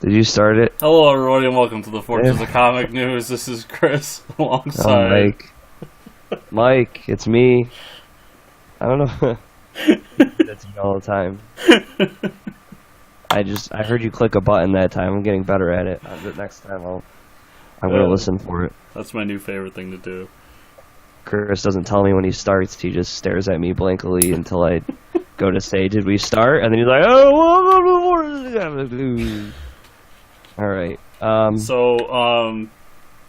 Did you start it? Hello, everybody, and welcome to the Fortunes of Comic News. This is Chris alongside Mike, it's me. I don't know. That's me all the time. I heard you click a button that time. I'm getting better at it. But next time I'm gonna listen for it. That's my new favorite thing to do. Chris doesn't tell me when he starts. He just stares at me blankly until I go to say, "Did we start?" And then he's like, "Oh." All right.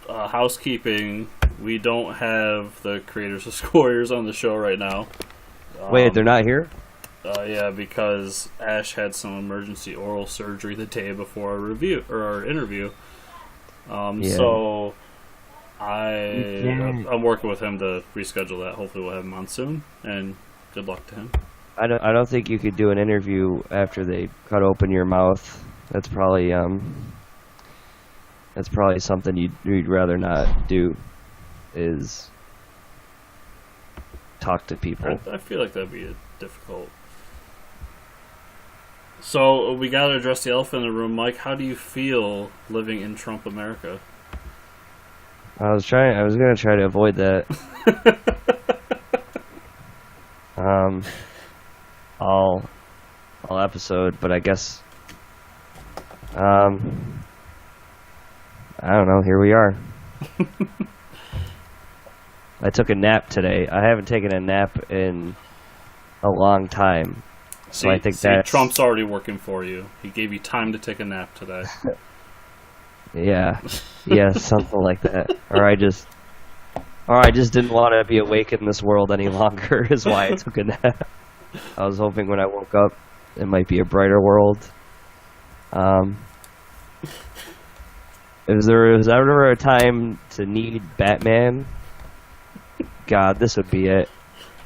Housekeeping. We don't have the creators of Squares on the show right now. Wait, they're not here? Yeah, because Ash had some emergency oral surgery the day before our interview. So I'm working with him to reschedule that. Hopefully, we'll have him on soon. And good luck to him. I don't think you could do an interview after they cut open your mouth. That's probably something you'd rather not do. Is talk to people. I feel like that'd be difficult. So we got to address the elephant in the room, Mike. How do you feel living in Trump America? I was gonna try to avoid that. all episode, but I guess I don't know. Here we are. I took a nap today. I haven't taken a nap in a long time. So I think that Trump's already working for you. He gave you time to take a nap today. Yeah, something like that. Or I just didn't want to be awake in this world any longer. Is why I took a nap. I was hoping when I woke up, it might be a brighter world. If there was ever a time to need Batman, God, this would be it.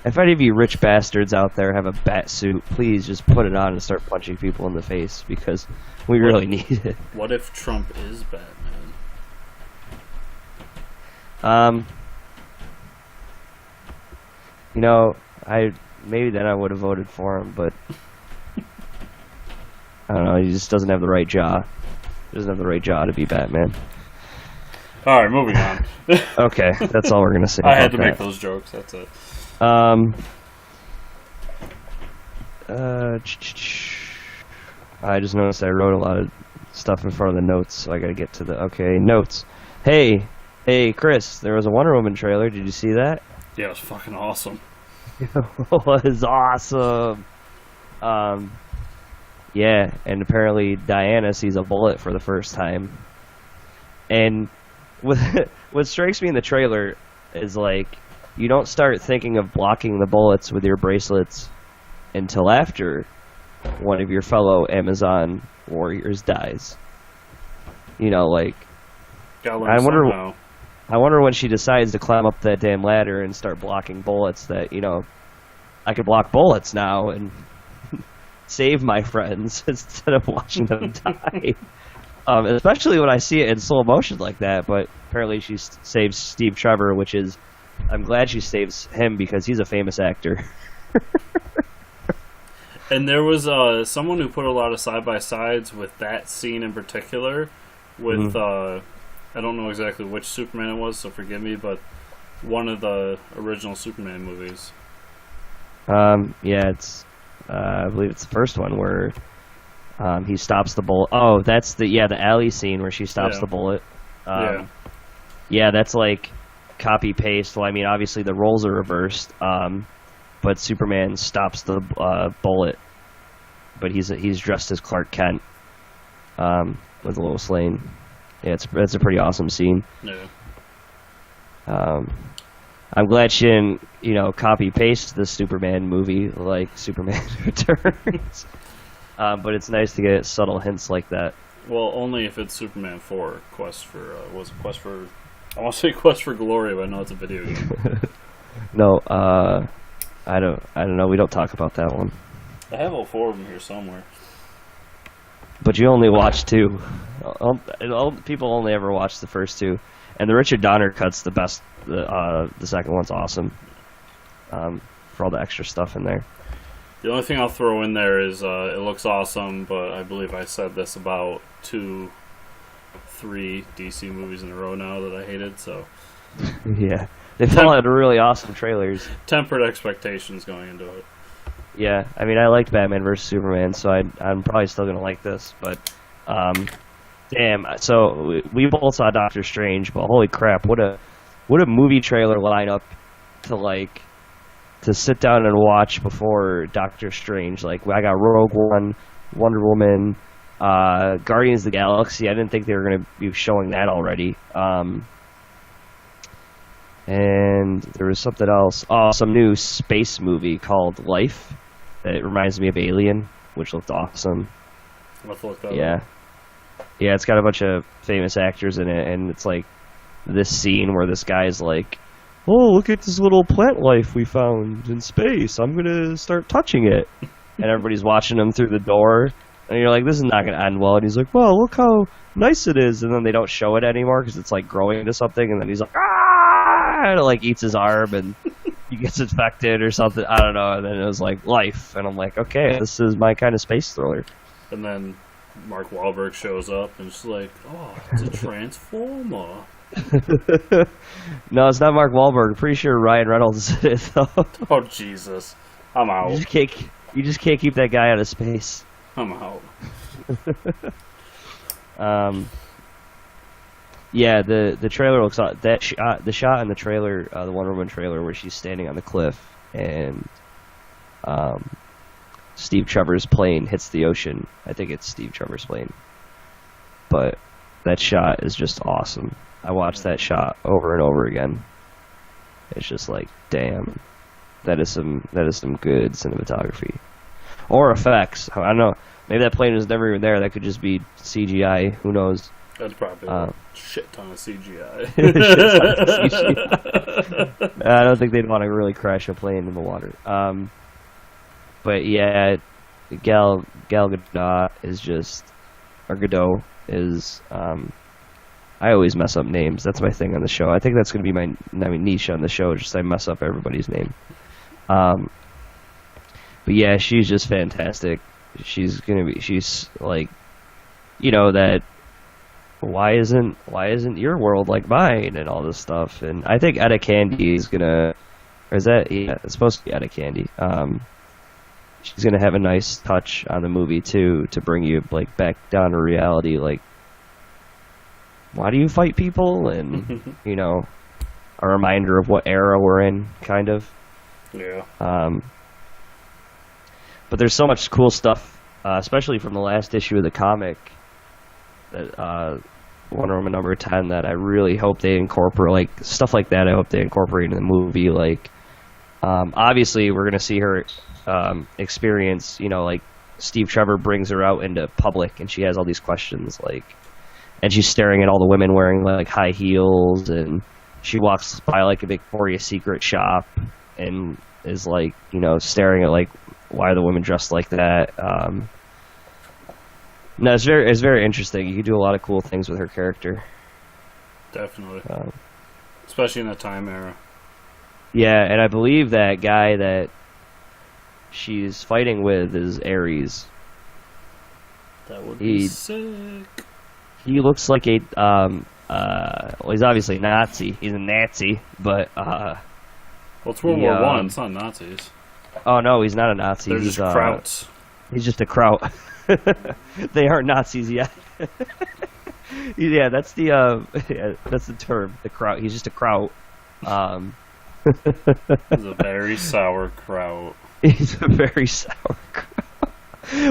If any of you rich bastards out there have a bat suit, please just put it on and start punching people in the face, because we really need it. What if Trump is Batman? Maybe then I would have voted for him, but I don't know, he just doesn't have the right jaw. He doesn't have the right jaw to be Batman. Alright, moving on. Okay, that's all we're going to say. I had to make those jokes, that's it. I just noticed I wrote a lot of stuff in front of the notes, so I gotta get to the notes. Hey, Chris, there was a Wonder Woman trailer. Did you see that? Yeah, it was fucking awesome. It was awesome. Yeah, and apparently Diana sees a bullet for the first time. And what strikes me in the trailer is, like, you don't start thinking of blocking the bullets with your bracelets until after one of your fellow Amazon warriors dies. I wonder when she decides to climb up that damn ladder and start blocking bullets that, I could block bullets now and save my friends instead of watching them die. Especially when I see it in slow motion like that, but apparently she saves Steve Trevor, which is... I'm glad she saves him because he's a famous actor. And there was someone who put a lot of side-by-sides with that scene in particular with, I don't know exactly which Superman it was, so forgive me, but one of the original Superman movies. Yeah, it's, I believe it's the first one where he stops the bullet. Oh, that's the alley scene where she stops the bullet. Yeah, that's like copy-paste. Well, I mean, obviously the roles are reversed, but Superman stops the bullet, but he's dressed as Clark Kent with Lois Lane. Yeah, it's a pretty awesome scene. Yeah. I'm glad she didn't, copy-paste the Superman movie like Superman Returns. But it's nice to get subtle hints like that. Well, only if it's Superman 4, Quest for... I want to say Quest for Glory, but I know it's a video game. No, I don't know. We don't talk about that one. I have all 4 of them here somewhere. But you only watched 2. People only ever watch the first 2. And the Richard Donner cut's the best. The second one's awesome. For all the extra stuff in there. The only thing I'll throw in there is it looks awesome, but I believe I said this about 3 DC movies in a row now that I hated, so... Yeah. They've all had really awesome trailers. Tempered expectations going into it. Yeah, I mean, I liked Batman vs. Superman, so I'm probably still going to like this, but... damn, so we both saw Doctor Strange, but holy crap, what a movie trailer lineup to sit down and watch before Doctor Strange. Like, I got Rogue One, Wonder Woman, Guardians of the Galaxy. I didn't think they were going to be showing that already. And there was something else. Oh, some new space movie called Life. It reminds me of Alien, which looked awesome. Let's look that up. Yeah, it's got a bunch of famous actors in it, and it's like this scene where this guy's like, oh, look at this little plant life we found in space. I'm going to start touching it. And everybody's watching him through the door. And you're like, this is not going to end well. And he's like, well, look how nice it is. And then they don't show it anymore because it's like growing into something. And then he's like, ah! And it like eats his arm and he gets infected or something. I don't know. And then it was like Life. And I'm like, okay, this is my kind of space thriller. And then Mark Wahlberg shows up and it's like, oh, it's a transformer. No, it's not Mark Wahlberg. I'm pretty sure Ryan Reynolds did it, though. Oh, Jesus. I'm out. You just can't keep that guy out of space. I'm out. Yeah, the trailer looks the shot in the trailer, the Wonder Woman trailer, where she's standing on the cliff and Steve Trevor's plane hits the ocean. I think it's Steve Trevor's plane, but that shot is just awesome. I watched that shot over and over again. It's just like, damn, that is some good cinematography or effects. I don't know. Maybe that plane was never even there. That could just be CGI. Who knows? That's probably a shit ton of CGI. I don't think they'd want to really crash a plane in the water. But yeah, Gal Gadot is just, or Gadot is. I always mess up names. That's my thing on the show. I think that's going to be my niche on the show. Just I mess up everybody's name. But yeah, she's just fantastic. She's like, that. Why isn't your world like mine and all this stuff? And I think Etta Candy is gonna, or is that, yeah, it's supposed to be Etta Candy. She's gonna have a nice touch on the movie too, to bring you like back down to reality. Like, why do you fight people? And a reminder of what era we're in, kind of. Yeah. But there's so much cool stuff, especially from the last issue of the comic, that Wonder Woman number 10, that I really hope they incorporate, like stuff like that. I hope they incorporate in the movie. Like, obviously, we're gonna see her experience. Like Steve Trevor brings her out into public, and she has all these questions, like, and she's staring at all the women wearing like high heels, and she walks by like a Victoria's Secret shop, and is like, staring at like, why are the women dressed like that? No, it's very interesting. You can do a lot of cool things with her character. Definitely. Especially in the time era. Yeah, and I believe that guy that she's fighting with is Ares. That would be sick. He looks like a well, he's obviously Nazi. He's a Nazi, but well, it's World War One. It's not Nazis. Oh no, he's not a Nazi. They're He's just krauts. He's just a kraut. They aren't Nazis yet. Yeah, that's the term. The kraut. He's just a kraut. He's a very sauerkraut. He's a very sauerkraut.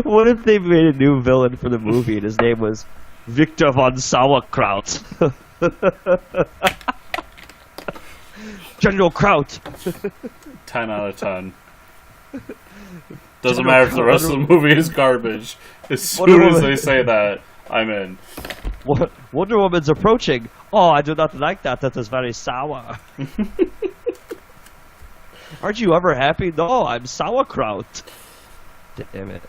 What if they made a new villain for the movie and his name was Victor von Sauerkraut? General Kraut. 10 out of 10. Doesn't matter if the rest of the movie is garbage. As soon as they say that, I'm in. Wonder Woman's approaching. Oh, I do not like that. That is very sour. Aren't you ever happy? No, I'm sauerkraut. Damn it.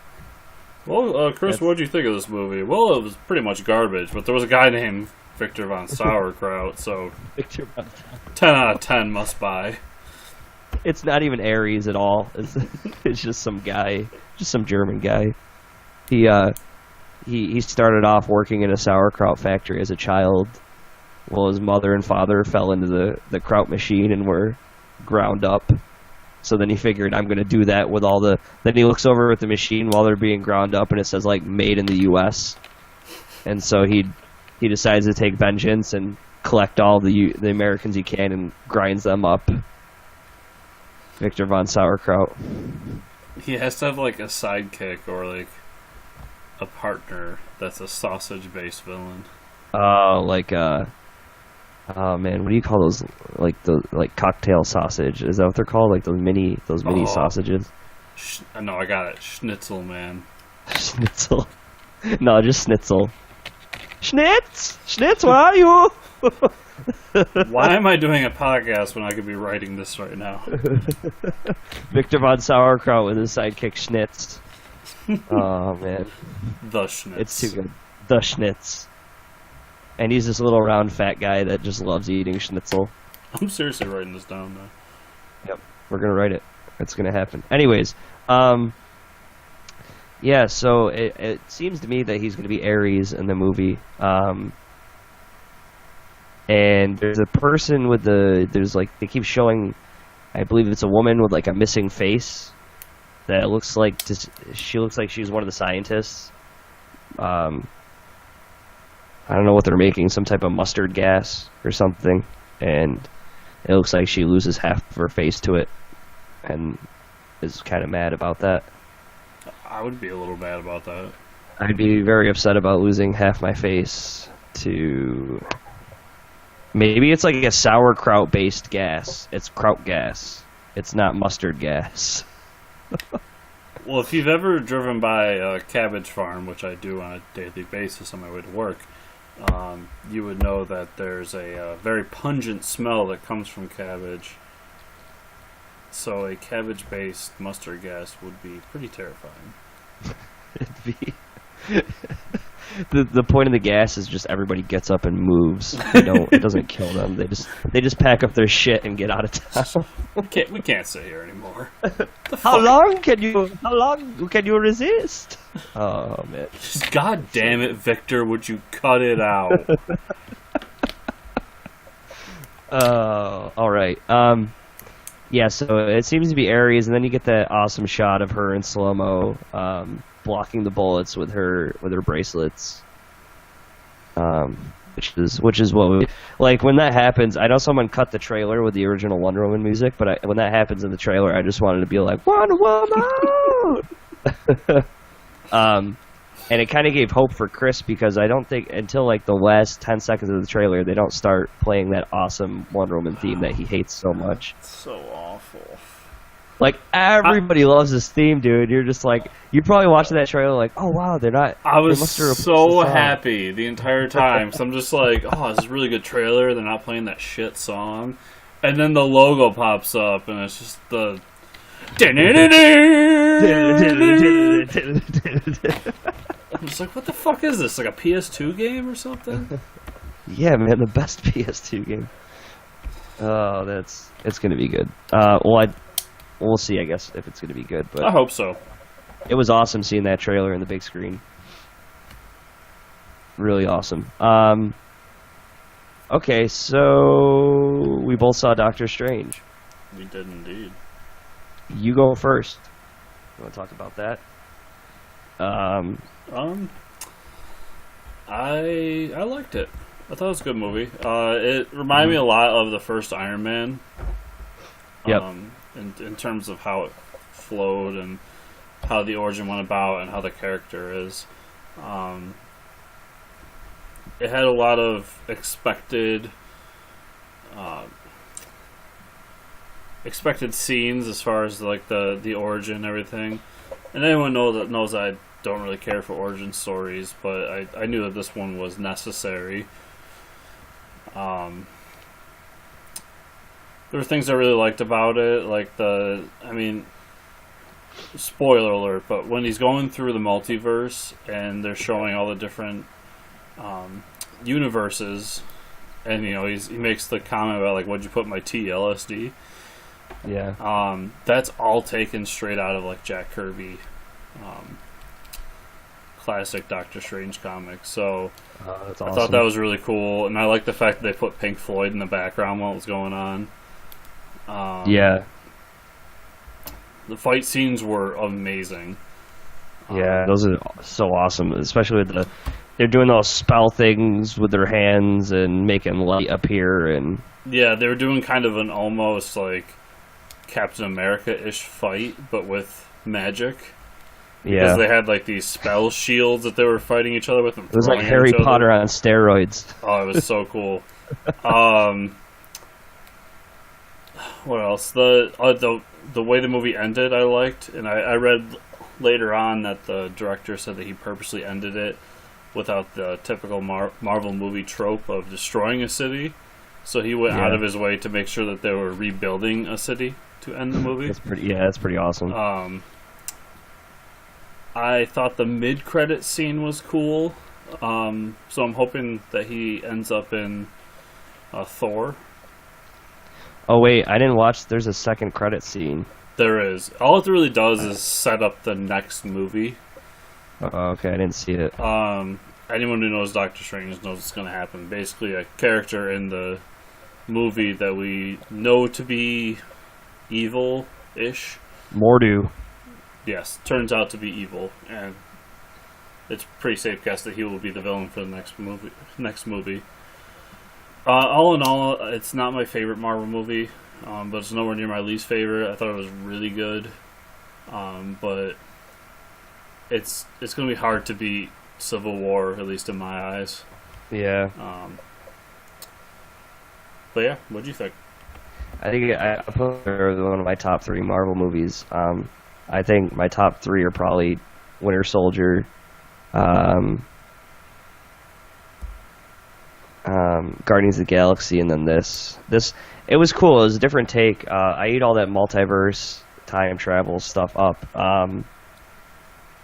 Well, Chris, what did you think of this movie? Well, it was pretty much garbage, but there was a guy named Victor von Sauerkraut, so Victor von 10 out of 10 must buy. It's not even Ares at all. It's just some guy, just some German guy. He started off working in a sauerkraut factory as a child. Well, his mother and father fell into the kraut machine and were ground up. So then he figured, I'm going to do that with all the... Then he looks over at the machine while they're being ground up, and it says, like, made in the U.S. And so he decides to take vengeance and collect all the Americans he can and grinds them up. Victor von Sauerkraut. He has to have, like, a sidekick or, like, a partner that's a sausage-based villain. Oh, oh man, what do you call those? Like cocktail sausage? Is that what they're called? Like those mini sausages? No, I got it. Schnitzel, man. Schnitzel. No, just schnitzel. Schnitz, where are you? Why am I doing a podcast when I could be writing this right now? Victor von Sauerkraut with his sidekick Schnitz. Oh man, the Schnitz. It's too good. The Schnitz. And he's this little round fat guy that just loves eating schnitzel. I'm seriously writing this down now. Yep, we're gonna write it. It's gonna happen. Anyways, yeah. So it seems to me that he's gonna be Ares in the movie. And there's a person with there's like they keep showing, I believe it's a woman with like a missing face. That looks like she looks like she's one of the scientists. I don't know what they're making, some type of mustard gas or something, and it looks like she loses half of her face to it, and is kind of mad about that. I would be a little mad about that. I'd be very upset about losing half my face to... Maybe it's like a sauerkraut-based gas. It's kraut gas. It's not mustard gas. Well, if you've ever driven by a cabbage farm, which I do on a daily basis on my way to work, you would know that there's a very pungent smell that comes from cabbage. So a cabbage-based mustard gas would be pretty terrifying. It'd be... The point of the gas is just everybody gets up and moves. It doesn't kill them. They just pack up their shit and get out of town. We can't sit here anymore. How long can you resist? Oh man! God damn it, Victor! Would you cut it out? Oh, all right. Yeah. So it seems to be Ares, and then you get that awesome shot of her in slow mo. Blocking the bullets with her bracelets, which is what we like when that happens. I know someone cut the trailer with the original Wonder Woman music, but when that happens in the trailer, I just wanted to be like Wonder Woman. And it kind of gave hope for Chris because I don't think until like the last 10 seconds of the trailer they don't start playing that awesome Wonder Woman theme that he hates so much. It's so awful. Like, everybody loves this theme, dude. You're just like, you're probably watching that trailer like, oh, wow, they're not... I was so happy the entire time. So I'm just like, oh, this is a really good trailer. They're not playing that shit song. And then the logo pops up, and it's just the... I'm just like, what the fuck is this? Like a PS2 game or something? Yeah, man, the best PS2 game. Oh, it's going to be good. We'll see, I guess, if it's going to be good. But I hope so. It was awesome seeing that trailer in the big screen. Really awesome. Okay, so we both saw Doctor Strange. We did indeed. You go first. You want to talk about that? I liked it. I thought it was a good movie. It reminded me a lot of the first Iron Man. Yep. In terms of how it flowed and how the origin went about and how the character is. It had a lot of expected scenes as far as like the origin and everything. And anyone knows I don't really care for origin stories, but I knew that this one was necessary. There were things I really liked about it, like spoiler alert, but when he's going through the multiverse and they're showing all the different universes, and he makes the comment about like, what'd you put in my tea, LSD? Yeah. That's all taken straight out of like Jack Kirby, classic Doctor Strange comic. So That's I awesome. thought that was really cool, and I like the fact that they put Pink Floyd in the background while it was going on. Yeah. The fight scenes were amazing. Yeah, those are so awesome, especially with they're doing those spell things with their hands and making light appear, and Yeah, they were doing kind of an almost like Captain America-ish fight, but with magic. Because they had like these spell shields that they were fighting each other with. And it was like throwing at Harry each other. Potter on steroids. Oh, it was so cool. What else? The way the movie ended, I liked, and I read later on that the director said that he purposely ended it without the typical Marvel movie trope of destroying a city. So he went out of his way to make sure that they were rebuilding a city to end the movie. That's pretty awesome. I thought the mid-credit scene was cool. So I'm hoping that he ends up in Thor. Oh wait, I didn't watch. There's a second credit scene. There is. All it really does is set up the next movie. Okay, I didn't see it. Anyone who knows Doctor Strange knows what's going to happen. Basically, a character in the movie that we know to be evil-ish. Mordo. Yes, turns out to be evil, and it's a pretty safe guess that he will be the villain for the next movie. All in all, it's not my favorite Marvel movie, but it's nowhere near my least favorite. I thought it was really good, but it's going to be hard to beat Civil War, at least in my eyes. Yeah. But yeah, what'd you think? I think I put it one of my top 3 Marvel movies. I think my top 3 are probably Winter Soldier, Guardians of the Galaxy, and then this. It was cool. It was a different take. I ate all that multiverse time travel stuff up.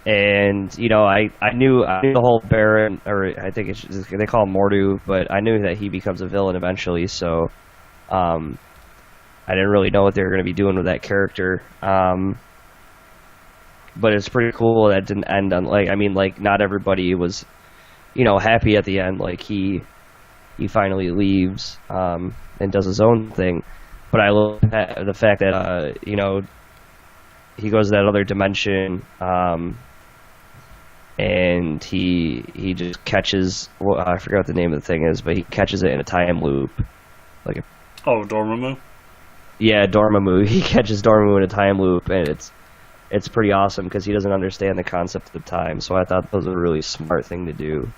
And you know, I knew the whole Baron, or I think they call him Mordo, but I knew that he becomes a villain eventually. So, I didn't really know what they were going to be doing with that character. But it's pretty cool that it didn't end on not everybody was, happy at the end. Like he finally leaves and does his own thing. But I love the fact that he goes to that other dimension. And he just catches. Well, I forgot what the name of the thing is, but he catches it in a time loop, Dormammu. Yeah, Dormammu. He catches Dormammu in a time loop, and it's pretty awesome because he doesn't understand the concept of time. So I thought that was a really smart thing to do.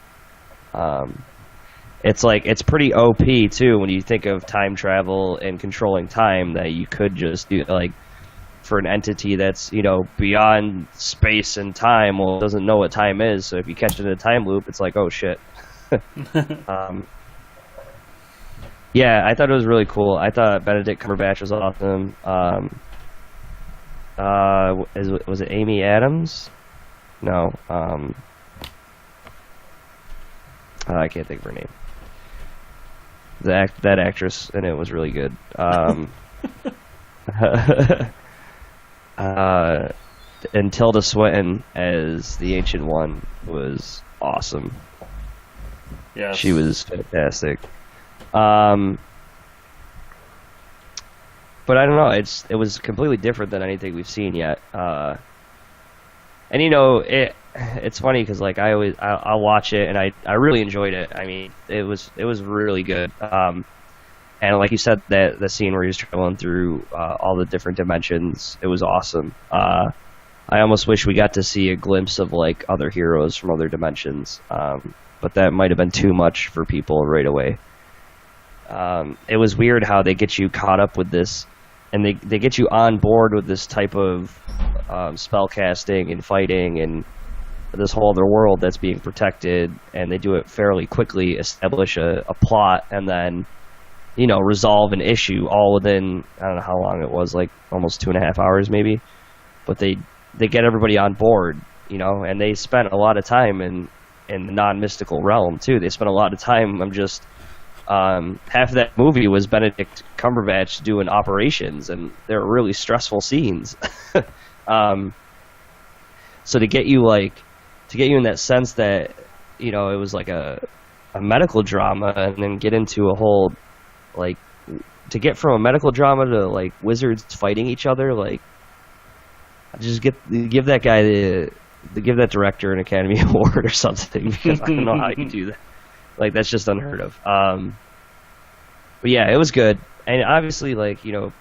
It's pretty OP too when you think of time travel and controlling time, that you could just do for an entity that's beyond space and time. Well, it doesn't know what time is, so if you catch it in a time loop, it's like, oh shit. Yeah, I thought it was really cool. I thought Benedict Cumberbatch was awesome. Was it Amy Adams? No. I can't think of her name. That actress in it was really good. And Tilda Swinton as the Ancient One was awesome. Yeah, she was fantastic. But I don't know. It was completely different than anything we've seen yet. And it's funny because I'll watch it and I really enjoyed it. I mean, it was really good. And like you said, that the scene where he's traveling through all the different dimensions, it was awesome. I almost wish we got to see a glimpse of other heroes from other dimensions, but that might have been too much for people right away. It was weird how they get you caught up with this, and they get you on board with this type of spell casting and fighting and this whole other world that's being protected, and they do it fairly quickly, establish a plot, and then resolve an issue all within, I don't know how long it was, almost 2.5 hours maybe. But they get everybody on board, and they spent a lot of time in the non-mystical realm too. They spent a lot of time just half of that movie was Benedict Cumberbatch doing operations, and they were really stressful scenes. So to get you in that sense that, you know, it was like a medical drama, and then get into a whole, like, to get from a medical drama to like wizards fighting each other, like, just give that guy give that director an Academy Award or something, because I don't know how you do that. Like, that's just unheard of. But yeah, it was good, and obviously, like, you know,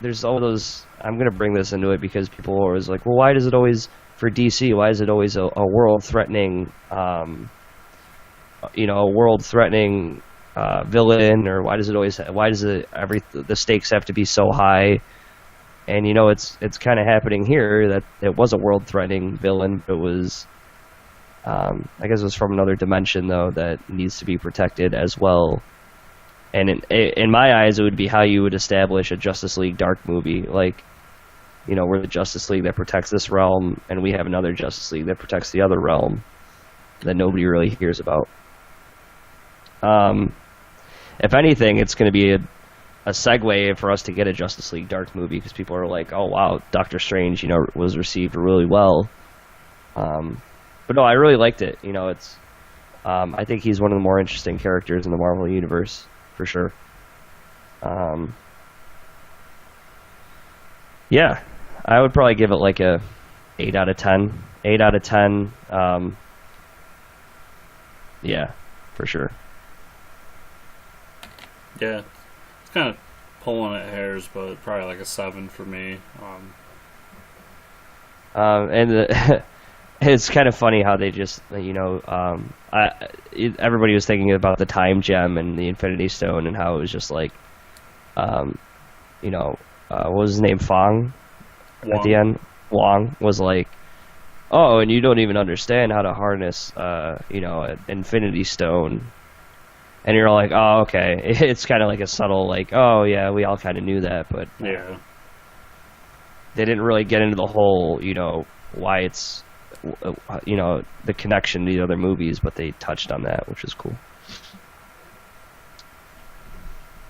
there's all those. I'm gonna bring this into it because people are always like, well, why does it always, for DC, why is it always a world-threatening, you know, a world-threatening villain, or why does the stakes have to be so high? And, you know, it's kind of happening here that it was a world-threatening villain. It was, I guess it was from another dimension, though, that needs to be protected as well. And in my eyes, it would be how you would establish a Justice League Dark movie. Like, you know, we're the Justice League that protects this realm, and we have another Justice League that protects the other realm that nobody really hears about. If anything, it's going to be a segue for us to get a Justice League Dark movie, because people are like, oh, wow, Doctor Strange, you know, was received really well. But no, I really liked it. You know, it's I think he's one of the more interesting characters in the Marvel Universe, for sure. Yeah, I would probably give it like a 8 out of 10. 8 out of 10. Yeah, for sure. Yeah, it's kind of pulling at hairs, but probably like a 7 for me. It's kind of funny how they just, you know, everybody was thinking about the Time Gem and the Infinity Stone, and how it was just like, you know, what was his name? Wong. At the end? Wong was like, oh, and you don't even understand how to harness, you know, an Infinity Stone. And you're like, oh, okay. It's kind of like a subtle, like, oh, yeah, we all kind of knew that, but yeah, they didn't really get into the whole, you know, why it's, you know, the connection to the other movies, but they touched on that, which is cool.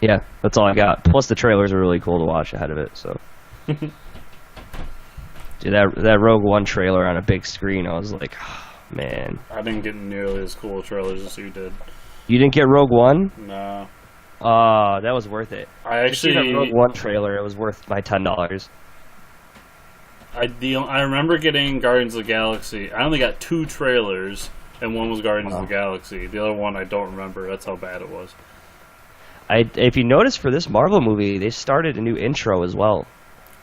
Yeah, that's all I got. Plus, the trailers are really cool to watch ahead of it. So, dude, that Rogue One trailer on a big screen, I was like, oh, man. I didn't get nearly as cool trailers as you did. You didn't get Rogue One? No. That was worth it. I actually that Rogue One trailer. It was worth my $10. I remember getting Guardians of the Galaxy. I only got 2 trailers, and one was Guardians of the Galaxy. The other one I don't remember. That's how bad it was. If you notice, for this Marvel movie, they started a new intro as well.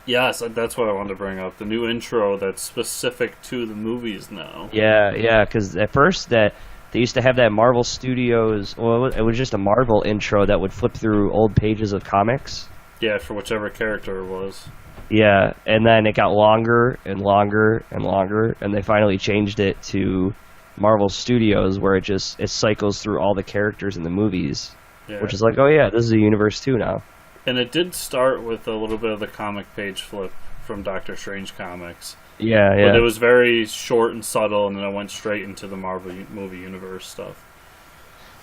Yes, that's what I wanted to bring up. The new intro that's specific to the movies now. Yeah, because at first they used to have that Marvel Studios, well, it was just a Marvel intro that would flip through old pages of comics. Yeah, for whichever character it was. Yeah, and then it got longer and longer and longer, and they finally changed it to Marvel Studios, where it cycles through all the characters in the movies, which is like, oh yeah, this is a universe too now. And it did start with a little bit of the comic page flip from Doctor Strange comics. Yeah. But it was very short and subtle, and then I went straight into the Marvel movie universe stuff.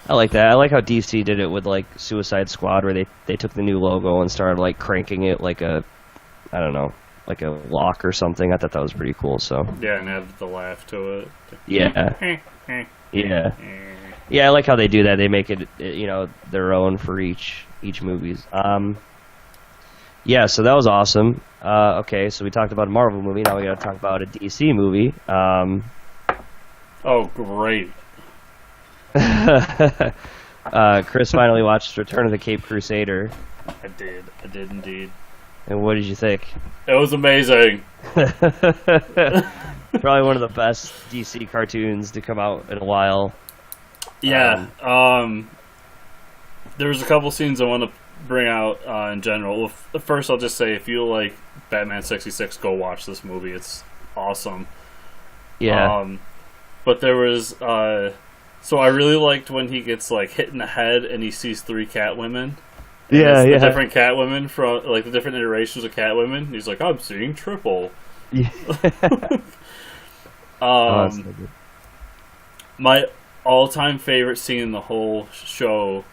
I like that. I like how DC did it with, like, Suicide Squad, where they took the new logo and started, like, cranking it like a, I don't know, like a lock or something. I thought that was pretty cool, so. Yeah, and added the laugh to it. Yeah. Yeah, I like how they do that. They make it, you know, their own for each movies. Yeah, so that was awesome. Okay, so we talked about a Marvel movie. Now we got to talk about a DC movie. Oh, great! Chris finally watched Return of the Cape Crusader. I did indeed. And what did you think? It was amazing. Probably one of the best DC cartoons to come out in a while. Yeah. There was a couple scenes I want to bring out in general. Well, first, I'll just say, if you like Batman 66, go watch this movie. It's awesome. Yeah. But there was so I really liked when he gets like hit in the head and he sees 3 Catwomen. Yeah. The different Catwomen from like the different iterations of Catwomen. He's like, I'm seeing triple. Yeah. So my all-time favorite scene in the whole show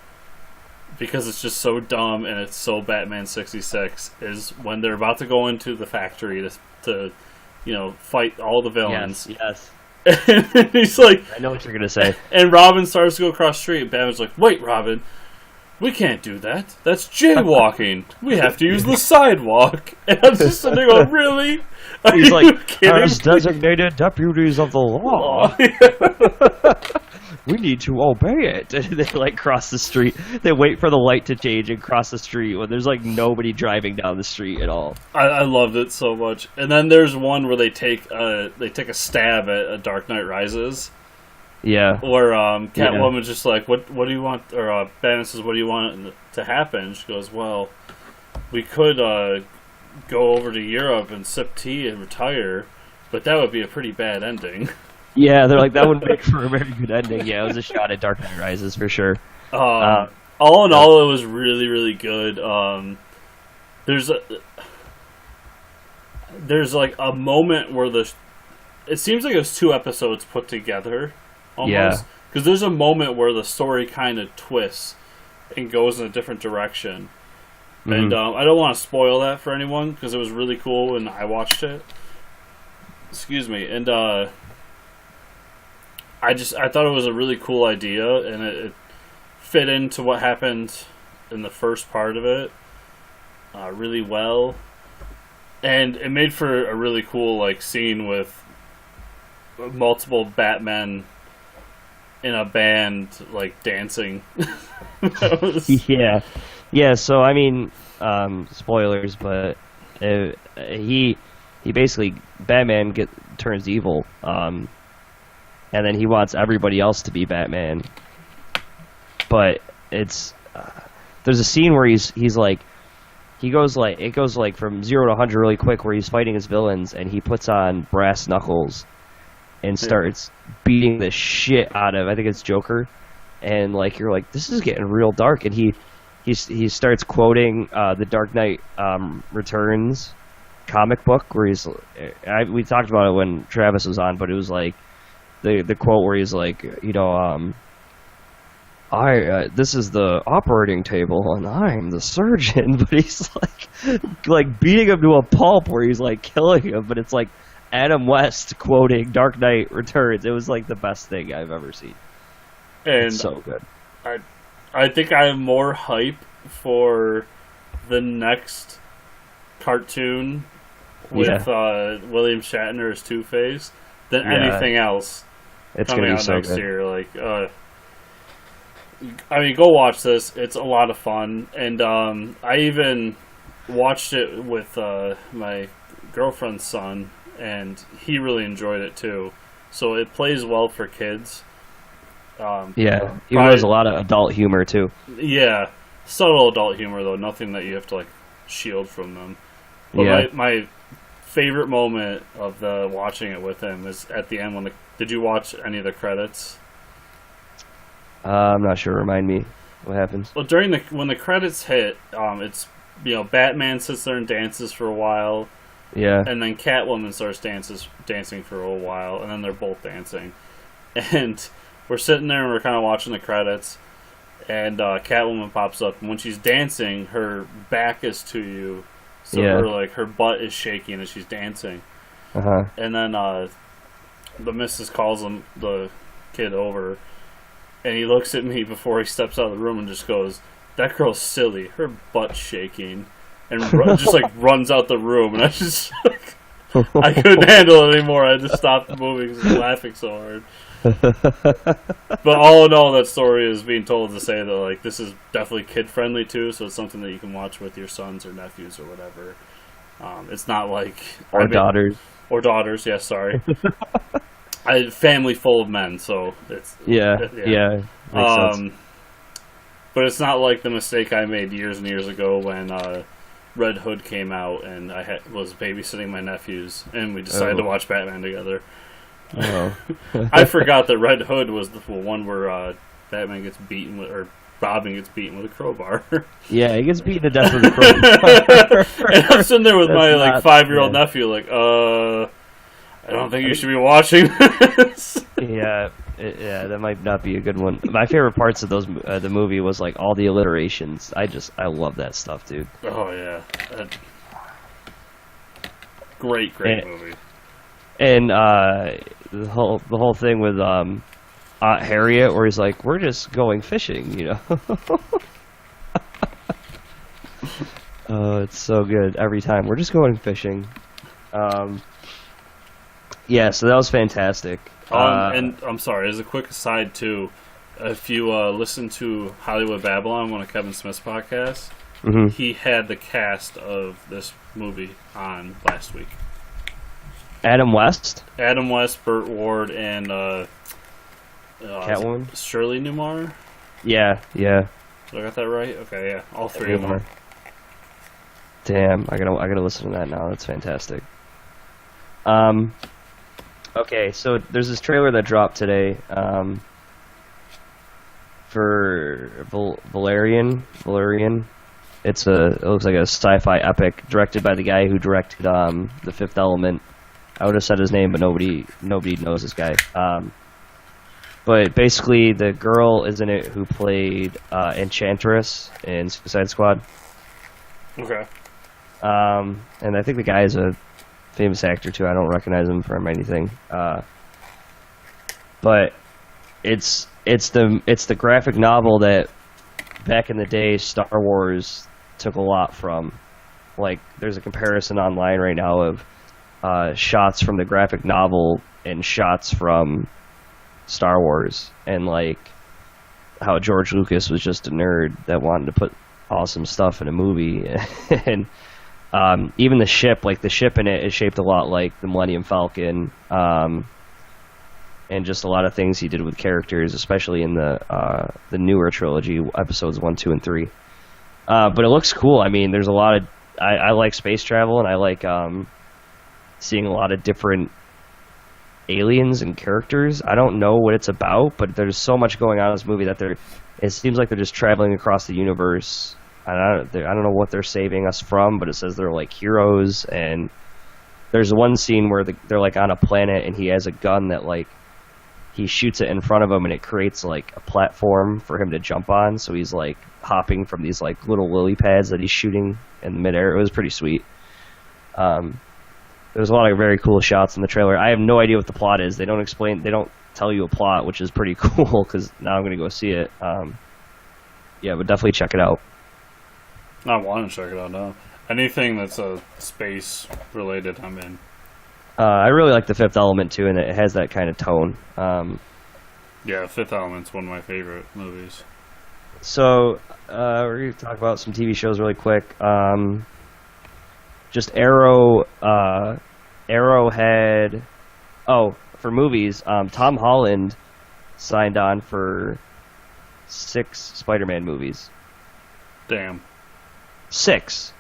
because it's just so dumb and it's so Batman 66, is when they're about to go into the factory to fight all the villains. Yes. And he's like, I know what you're gonna say. And Robin starts to go across the street, and Batman's like, "Wait, Robin, we can't do that. That's jaywalking. We have to use the sidewalk." And I'm just sitting there going, "Really? Are He's you like, kidding as me?" designated deputies of the law, we need to obey it. And they like cross the street. They wait for the light to change and cross the street when there's like nobody driving down the street at all. I loved it so much. And then there's one where they take a stab at a Dark Knight Rises. Yeah. Or Catwoman's just like, what do you want? Or Batman says, "What do you want to happen?" She goes, "Well, we could go over to Europe and sip tea and retire, but that would be a pretty bad ending." Yeah, they're like, that would make for a very good ending. Yeah, it was a shot at Dark Knight Rises for sure. All in all, it was really, really good. There's like a moment where it seems like it was 2 episodes put together, almost. Yeah. Because there's a moment where the story kind of twists and goes in a different direction. Mm-hmm. And I don't want to spoil that for anyone, because it was really cool when I watched it. Excuse me. And I thought it was a really cool idea, and it fit into what happened in the first part of it really well, and it made for a really cool like scene with multiple Batmen in a band like dancing. Yeah. So I mean, spoilers, but he basically Batman turns evil. And then he wants everybody else to be Batman. But it's there's a scene where he's like, it goes like from 0 to 100 really quick, where he's fighting his villains and he puts on brass knuckles and starts beating the shit out of, I think it's Joker, and like you're like, this is getting real dark, and he starts quoting the Dark Knight Returns comic book where we talked about it when Travis was on, but it was like the quote where he's like, this is the operating table and I'm the surgeon, but he's like beating him to a pulp where he's like killing him, but it's like Adam West quoting Dark Knight Returns. It was like the best thing I've ever seen. And it's so good. I think I am more hype for the next cartoon with William Shatner as Two-Face than anything else. It's coming gonna be out so next good. year. Like, I mean, go watch this. It's a lot of fun, and I even watched it with my girlfriend's son, and he really enjoyed it too. So it plays well for kids. Even there's a lot of adult humor too. Yeah, subtle adult humor though, nothing that you have to like shield from them. But my favorite moment of watching it with him is at the end when did you watch any of the credits? I'm not sure. Remind me what happens. Well, when the credits hit, it's Batman sits there and dances for a while. Yeah. And then Catwoman starts dancing for a while, and then they're both dancing. And we're sitting there and we're kind of watching the credits, and Catwoman pops up, and when she's dancing, her back is to you, so her butt is shaking as she's dancing. And then the missus calls the kid over, and he looks at me before he steps out of the room and just goes, "That girl's silly. Her butt's shaking." And just like runs out the room, and I just I couldn't handle it anymore. I just stopped moving because I was laughing so hard. But all in all, that story is being told to say that like this is definitely kid friendly too, so it's something that you can watch with your sons or nephews or whatever. It's not like daughters. Or daughters, yes, sorry. Family full of men, so it's makes sense. But it's not like the mistake I made years and years ago when Red Hood came out and I was babysitting my nephews and we decided to watch Batman together. I forgot that Red Hood was the one where Batman gets beaten with, or Robin gets beaten with a crowbar. Yeah, he gets beaten to death with a crowbar. And I'm sitting there with my 5-year-old nephew, like, I don't think you should be watching this. Yeah, that might not be a good one. My favorite parts of the movie was like all the alliterations. I love that stuff, dude. Oh yeah, great movie. And the whole thing with Aunt Harriet, where he's like, "We're just going fishing," you know. Oh, it's so good every time. We're just going fishing. Yeah, so that was fantastic. And I'm sorry, as a quick aside too, if you listen to Hollywood Babylon, one of Kevin Smith's podcasts, he had the cast of this movie on last week. Adam West, Burt Ward, and Catwoman, Shirley Newmar. Yeah. Did I got that right? Okay, yeah, all three of them. Damn, I gotta listen to that now. That's fantastic. Okay, so there's this trailer that dropped today for Valerian. It looks like a sci-fi epic directed by the guy who directed The Fifth Element. I would have said his name, but nobody knows this guy. But basically, the girl is in it who played Enchantress in Suicide Squad. Okay. And I think the guy is a famous actor too. I don't recognize him from anything. But it's the graphic novel that back in the day Star Wars took a lot from. Like, there's a comparison online right now of shots from the graphic novel and shots from Star Wars, and like how George Lucas was just a nerd that wanted to put awesome stuff in a movie. And even the ship in it is shaped a lot like the Millennium Falcon, and just a lot of things he did with characters, especially in the newer trilogy, episodes 1, 2, and 3. But it looks cool. I mean, there's a lot of I like space travel, and I like seeing a lot of different aliens and characters. I don't know what it's about, but there's so much going on in this movie that it seems like they're just traveling across the universe. I don't know what they're saving us from, but it says they're like heroes. And there's one scene where they're like on a planet, and he has a gun that like he shoots it in front of him, and it creates like a platform for him to jump on. So he's like hopping from these like little lily pads that he's shooting in midair. It was pretty sweet. There's a lot of very cool shots in the trailer. I have no idea what the plot is. They don't tell you a plot, which is pretty cool because now I'm going to go see it. Yeah, but definitely check it out. I want to check it out now. Anything that's space related, I'm in. I really like The Fifth Element too, and it has that kind of tone. Yeah, Fifth Element's one of my favorite movies. So we're going to talk about some TV shows really quick. Just Arrowhead. Oh, for movies, Tom Holland signed on for 6 Spider-Man movies. Damn. 6,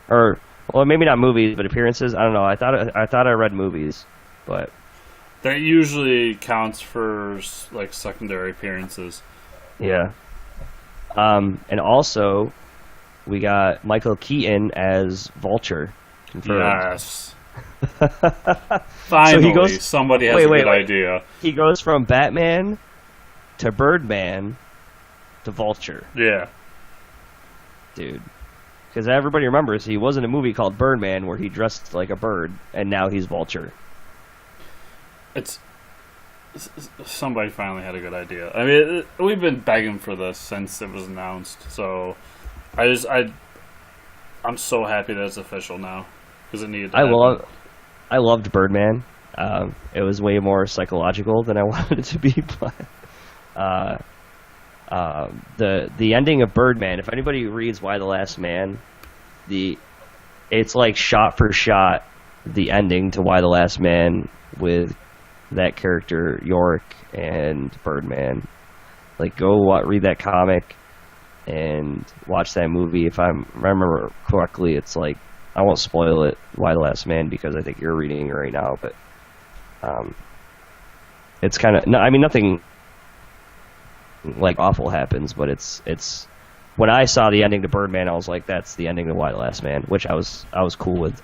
or well, maybe not movies, but appearances. I don't know. I thought I read movies, but that usually counts for like secondary appearances. Yeah. And also, we got Michael Keaton as Vulture confirmed. Yes. Finally, so somebody has a good idea. He goes from Batman to Birdman to Vulture. Yeah. Dude. Because everybody remembers he was in a movie called Birdman where he dressed like a bird, and now he's Vulture. Somebody finally had a good idea. I mean, we've been begging for this since it was announced, so I'm so happy that it's official now because it needed to happen. I loved Birdman. It was way more psychological than I wanted it to be, but the ending of Birdman, if anybody reads Y the Last Man, it's like shot for shot the ending to Y the Last Man with that character Yorick and Birdman. Like, go read that comic and watch that movie. If I remember correctly, it's like, I won't spoil it, Y the Last Man, because I think you're reading it right now, but it's kind of, I mean, nothing like awful happens, but it's when I saw the ending to Birdman, I was like, that's the ending to Y the Last Man, which I was cool with.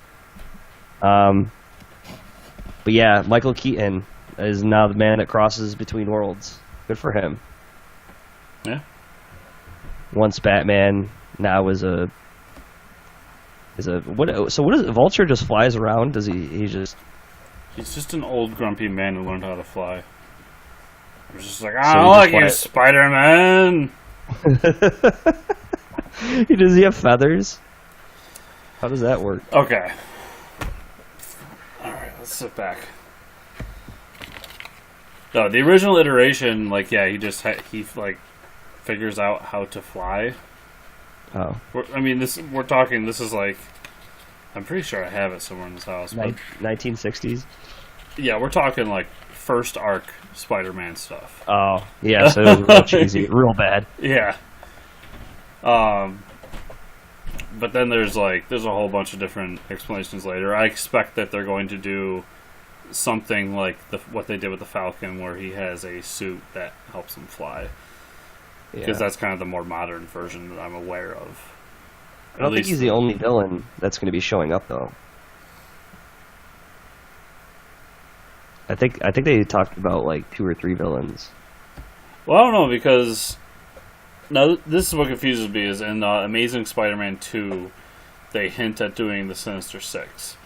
But yeah, Michael Keaton is now the man that crosses between worlds. Good for him. Yeah. Once Batman, now is a what? So what is Vulture? Just flies around? Does he just? He's just an old grumpy man who learned how to fly. He's just like, So I he don't just like you, Spider-Man. Does he have feathers? How does that work? Okay. All right, let's sit back. No, the original iteration, like, yeah, he just figures out how to fly. Oh, We're talking. This is like, I'm pretty sure I have it somewhere in this house. But 1960s. yeah, we're talking like first arc Spider-Man stuff. Oh, yeah, so it was real cheesy, real bad. Yeah. But then there's a whole bunch of different explanations later. I expect that they're going to do something like what they did with the Falcon, where he has a suit that helps him fly. Because that's kind of the more modern version that I'm aware of. I don't think he's the only villain that's going to be showing up, though. I think they talked about like 2 or 3 villains. Well, I don't know, because now this is what confuses me. Is in Amazing Spider-Man 2, they hint at doing the Sinister Six,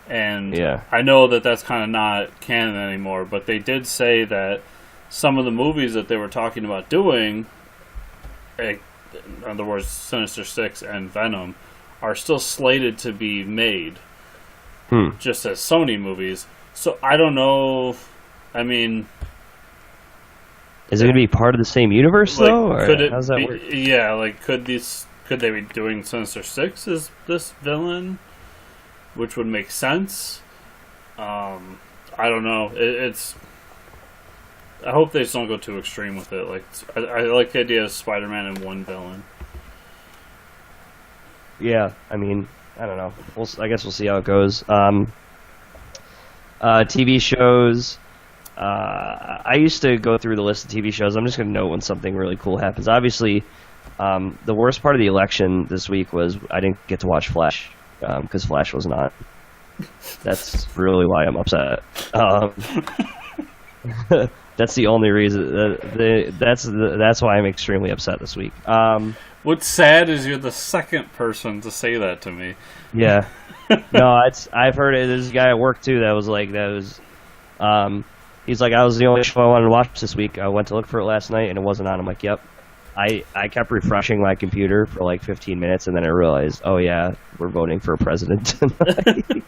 and yeah. I know that that's kind of not canon anymore. But they did say that some of the movies that they were talking about doing, in other words, Sinister Six and Venom, are still slated to be made, just as Sony movies. So I don't know. I mean, is it going to be part of the same universe though? Or could it how's that be, work? yeah, like could they be doing Sinister Six as this villain, which would make sense. I don't know. It's. I hope they just don't go too extreme with it. Like I like the idea of Spider-Man and one villain. Yeah, I mean, I don't know. I guess we'll see how it goes. TV shows. I used to go through the list of TV shows. I'm just going to note when something really cool happens. Obviously, the worst part of the election this week was I didn't get to watch Flash because Flash was not. That's really why I'm upset. That's the only reason. That's why I'm extremely upset this week. What's sad is you're the second person to say that to me. Yeah. No, I've heard it. There's a guy at work too that was like he's like, I was the only show I wanted to watch this week. I went to look for it last night and it wasn't on. I'm like, yep. I kept refreshing my computer for like 15 minutes and then I realized, oh yeah, we're voting for a president tonight.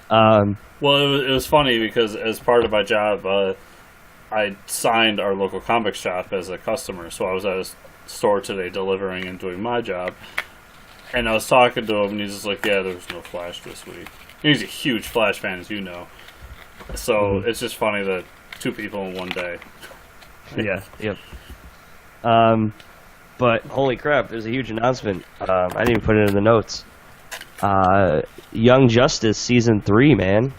Well, it was funny because as part of my job, I signed our local comic shop as a customer. So I was at a store today delivering and doing my job. And I was talking to him, and he's just like, yeah, there was no Flash this week. He's a huge Flash fan, as you know. So it's just funny that 2 people in one day. Yeah, yep. But holy crap, there's a huge announcement. I didn't even put it in the notes. Young Justice Season 3, man,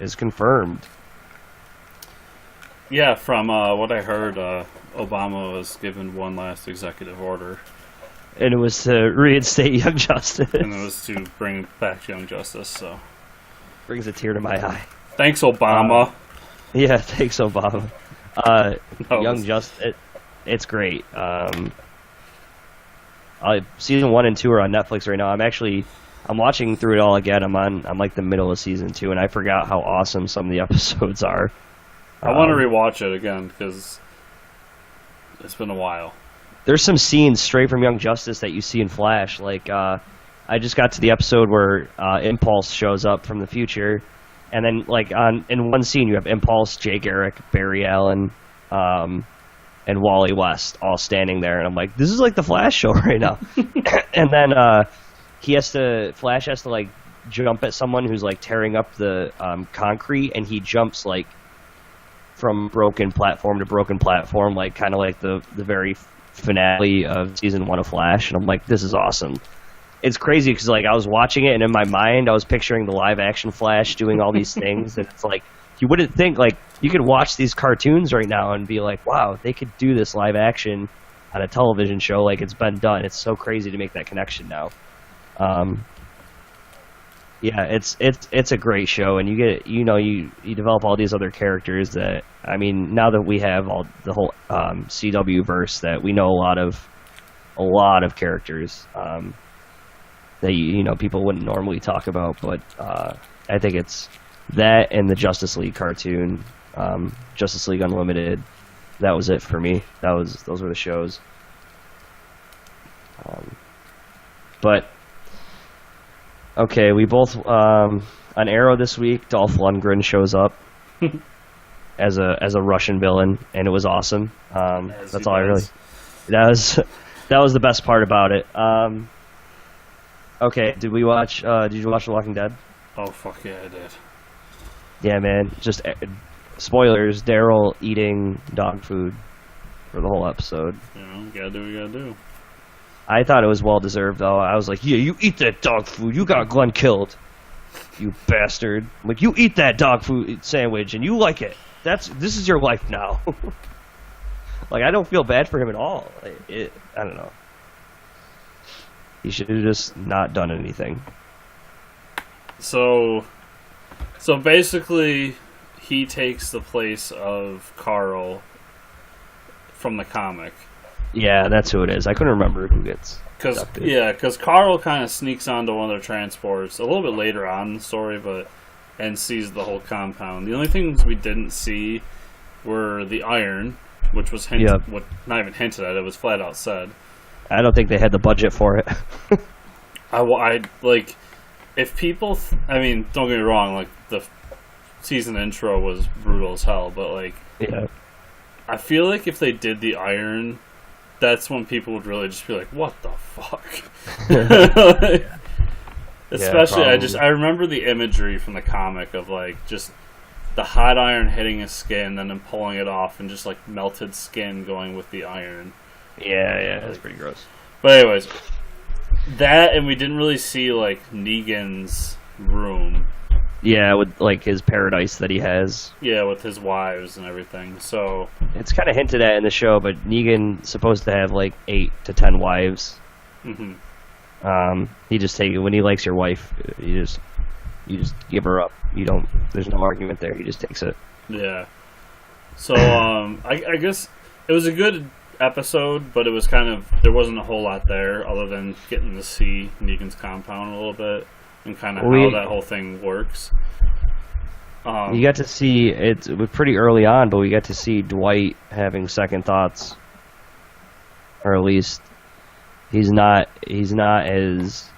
is confirmed. Yeah, from what I heard, Obama was given one last executive order. And it was to reinstate Young Justice. And it was to bring back Young Justice, so. Brings a tear to my eye. Thanks, Obama. Yeah, thanks, Obama. Young Justice, it's great. Season 1 and 2 are on Netflix right now. I'm watching through it all again. I'm like the middle of season 2, and I forgot how awesome some of the episodes are. I want to rewatch it again, because it's been a while. There's some scenes straight from Young Justice that you see in Flash. Like, I just got to the episode where Impulse shows up from the future, and then like in one scene you have Impulse, Jay Garrick, Barry Allen, and Wally West all standing there, and I'm like, this is like the Flash show right now. And then Flash has to like jump at someone who's like tearing up the concrete, and he jumps like from broken platform to broken platform, like kind of like the very finale of season 1 of Flash. And I'm like, this is awesome. It's crazy because like I was watching it, and in my mind I was picturing the live action Flash doing all these things, and it's like you wouldn't think like you could watch these cartoons right now and be like, wow, they could do this live action on a television show. Like, it's been done. It's so crazy to make that connection now. Yeah, it's a great show, and you develop all these other characters that, I mean, now that we have all the whole CW verse, that we know a lot of characters that people wouldn't normally talk about, but I think it's that and the Justice League cartoon, Justice League Unlimited. That was it for me. Those were the shows. But okay, we both on Arrow this week. Dolph Lundgren shows up as a Russian villain, and it was awesome. That's all I really. That was the best part about it. Okay, did you watch The Walking Dead? Oh fuck yeah, I did. Yeah, man. Just spoilers. Daryl eating dog food for the whole episode. Gotta do what you gotta do. I thought it was well deserved, though. I was like, "Yeah, you eat that dog food. You got Glenn killed, you bastard. Like, you eat that dog food sandwich, and you like it. This is your life now." Like, I don't feel bad for him at all. I don't know. He should have just not done anything. So basically, he takes the place of Carl from the comic. Yeah, that's who it is. I couldn't remember who gets abducted. Because Carl kind of sneaks onto one of their transports a little bit later on in the story, and sees the whole compound. The only things we didn't see were the iron, which was not even hinted at. It was flat out said. I don't think they had the budget for it. I like, if people, I mean, don't get me wrong, like, the season intro was brutal as hell, but, like, yeah. I feel like if they did the iron, that's when people would really just be like, what the fuck? Especially, I remember the imagery from the comic of, like, just the hot iron hitting his skin and then pulling it off, and just, like, melted skin going with the iron. Yeah, that's pretty gross. But anyways, that, and we didn't really see, like, Negan's room. Yeah, with, like, his paradise that he has. Yeah, with his wives and everything, so... It's kind of hinted at in the show, but Negan's supposed to have, like, 8 to 10 wives. Mm-hmm. He just when he likes your wife, you just give her up. There's no argument there, he just takes it. Yeah. So, I guess it was a good episode, but it was there wasn't a whole lot there other than getting to see Negan's compound a little bit and kind of how that whole thing works. You got to see it was pretty early on, but we got to see Dwight having second thoughts, or at least he's not as